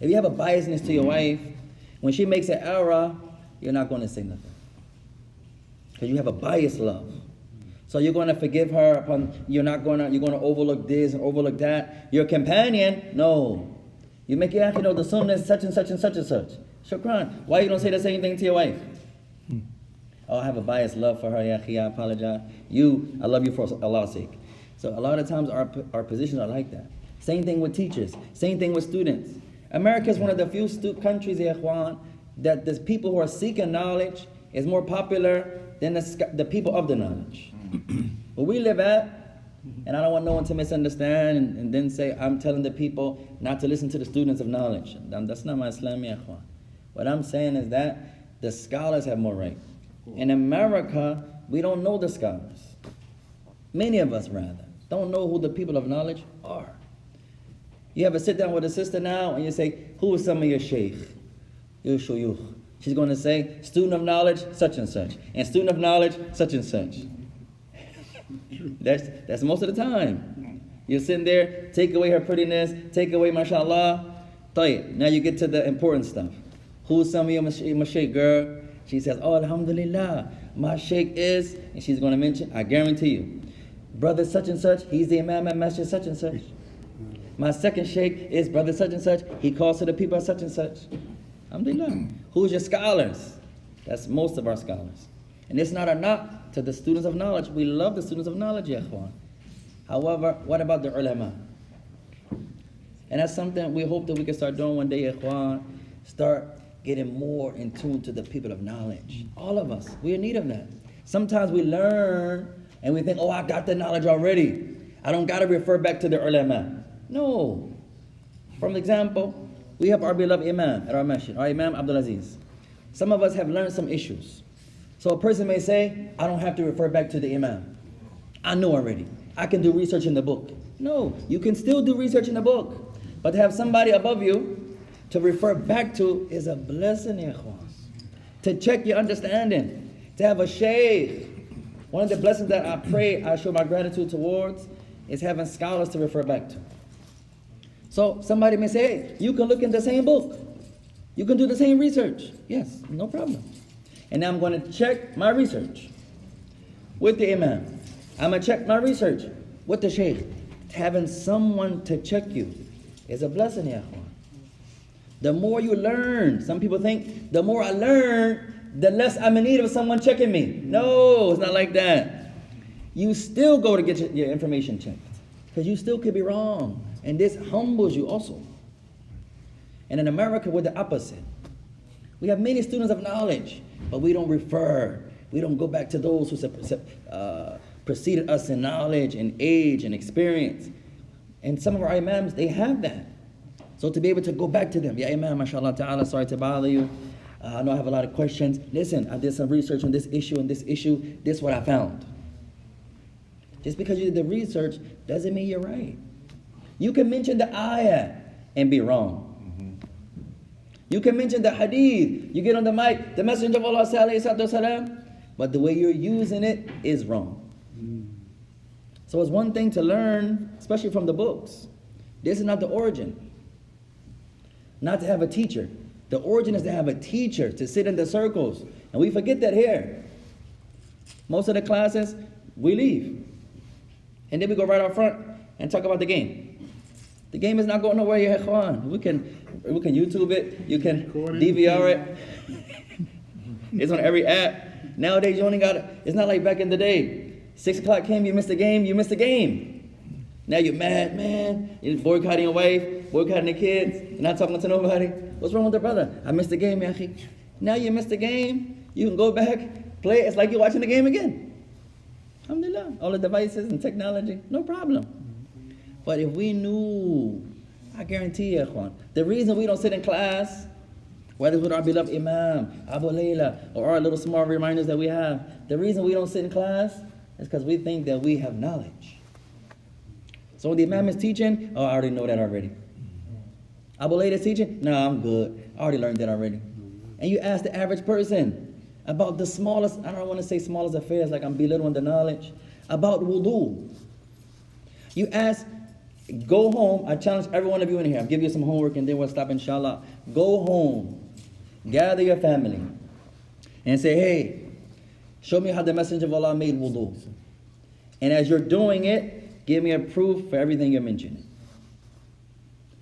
If you have a biasness to your wife, when she makes an error, you're not going to say nothing. Because you have a biased love. So you're going to forgive her upon, you're going to overlook this and overlook that. Your companion, no. You make it, you know, the sunnah is such and such and such and such. Shukran. Why you don't say the same thing to your wife? Oh, I have a biased love for her, ya akhi, I apologize. I love you for Allah's sake. So a lot of times our positions are like that. Same thing with teachers. Same thing with students. America is one of the few countries, ya ikhwan, that the people who are seeking knowledge is more popular than the people of the knowledge. Where we live at, and I don't want no one to misunderstand and then say I'm telling the people not to listen to the students of knowledge. That's not my Islam, ya ikhwan. What I'm saying is that the scholars have more right. In America, we don't know the scholars. Many of us, rather, don't know who the people of knowledge are. You ever sit down with a sister now and you say, who is some of your sheikh, your shuyukh? She's going to say, student of knowledge, such and such. And student of knowledge, such and such. That's most of the time. You're sitting there, take away her prettiness, take away mashallah. Tayyib. Now you get to the important stuff. Who's some of your mashaykh, girl? She says, oh, alhamdulillah, my sheikh is, and she's going to mention, I guarantee you, brother such and such, he's the imam at masjid such and such. My second sheikh is brother such and such. He calls to the people of such and such. Alhamdulillah. Who's your scholars? That's most of our scholars. And it's not a knock to the students of knowledge. We love the students of knowledge, ya ikhwan. However, what about the ulama? And that's something we hope that we can start doing one day, ya ikhwan. Start getting more in tune to the people of knowledge. All of us, we're in need of that. Sometimes we learn and we think, oh, I got the knowledge already. I don't got to refer back to the ulama. No. For example, we have our beloved Imam at our masjid, our Imam Abdulaziz. Some of us have learned some issues. So a person may say, I don't have to refer back to the Imam. I know already. I can do research in the book. No, you can still do research in the book. But to have somebody above you to refer back to is a blessing, ya ikhwan. To check your understanding. To have a shaykh. One of the blessings that I show my gratitude towards is having scholars to refer back to. So somebody may say, hey, you can look in the same book. You can do the same research. Yes, no problem. And now I'm going to check my research with the imam. I'm going to check my research with the sheikh. Having someone to check you is a blessing, ya ikhwan. The more you learn, some people think, the more I learn, the less I'm in need of someone checking me. No, it's not like that. You still go to get your information checked because you still could be wrong. And this humbles you also. And in America, we're the opposite. We have many students of knowledge, but we don't refer. We don't go back to those who preceded us in knowledge and age and experience. And some of our imams, they have that. So to be able to go back to them, ya imam, mashallah ta'ala, sorry to bother you. I know I have a lot of questions. Listen, I did some research on this issue and this issue. This is what I found. Just because you did the research doesn't mean you're right. You can mention the ayah and be wrong. You can mention the hadith. You get on the mic, the Messenger of Allah salam, but the way you're using it is wrong. So it's one thing to learn, especially from the books. This is not the origin. Not to have a teacher. The origin is to have a teacher, to sit in the circles. And we forget that here. Most of the classes, we leave. And then we go right out front and talk about the game. The game is not going nowhere, ya ikhwan. We can YouTube it, you can DVR it. It's on every app. Nowadays you only got, it's not like back in the day. 6 o'clock came, you missed the game, you missed the game. Now you're mad, man. You're boycotting your wife, boycotting the kids, you're not talking to nobody. What's wrong with the brother? I missed the game, ya akhi. Now you missed the game, you can go back, play it, it's like you're watching the game again. Alhamdulillah, all the devices and technology, no problem. But if we knew, I guarantee you, ikhwan, the reason we don't sit in class, whether it's with our beloved Imaam, Abu Layla, or our little small reminders that we have, the reason we don't sit in class is because we think that we have knowledge. So when the Imam is teaching, oh, I already know that already. Abu Layla is teaching, no, I'm good. I already learned that already. And you ask the average person about the smallest, I don't want to say smallest affairs like I'm belittling the knowledge, about wudu. You ask, go home, I challenge every one of you in here, I'll give you some homework and then we'll stop inshallah. Go home, gather your family, and say, hey, show me how the Messenger of Allah made wudu. And as you're doing it, give me a proof for everything you're mentioning.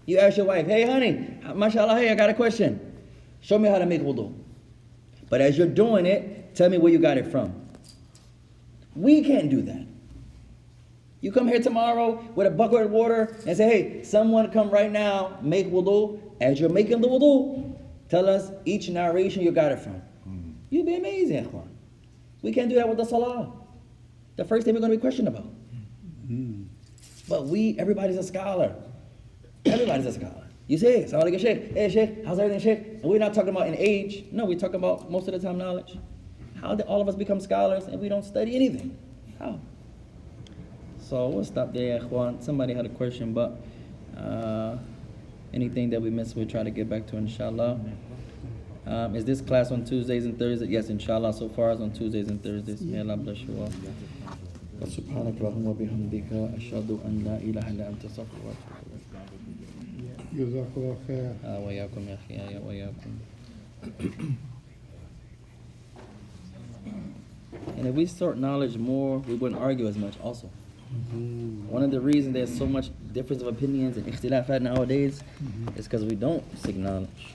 You ask your wife, hey honey, mashallah, hey, I got a question. Show me how to make wudu. But as you're doing it, tell me where you got it from. We can't do that. You come here tomorrow with a bucket of water and say, hey, someone come right now, make wudu. As you're making the wudu, tell us each narration you got it from. You'd be amazing, ikhwan. We can't do that with the salah. The first thing we're going to be questioned about. But everybody's a scholar. Everybody's a scholar. You say, Assalamu alaikum, Sheikh. Hey, Sheikh, how's everything, Sheikh? And we're not talking about in age. No, we're talking about most of the time knowledge. How did all of us become scholars and we don't study anything? How? So we'll stop there, ikhwan. Somebody had a question, but anything that we missed, we'll try to get back to, inshallah. Is this class on Tuesdays and Thursdays? Yes, inshallah. So far as on Tuesdays and Thursdays. May Allah bless you all. سبحانك اللهم وبحمدك أشهد أن لا إله إلا أنت أستغفرك وأتوب إليك. Jazakallah khair. وإياكم يا أخي وإياكم. And if we sought knowledge more, we wouldn't argue as much also. One of the reasons there's so much difference of opinions and ikhtilafat nowadays is because we don't seek knowledge.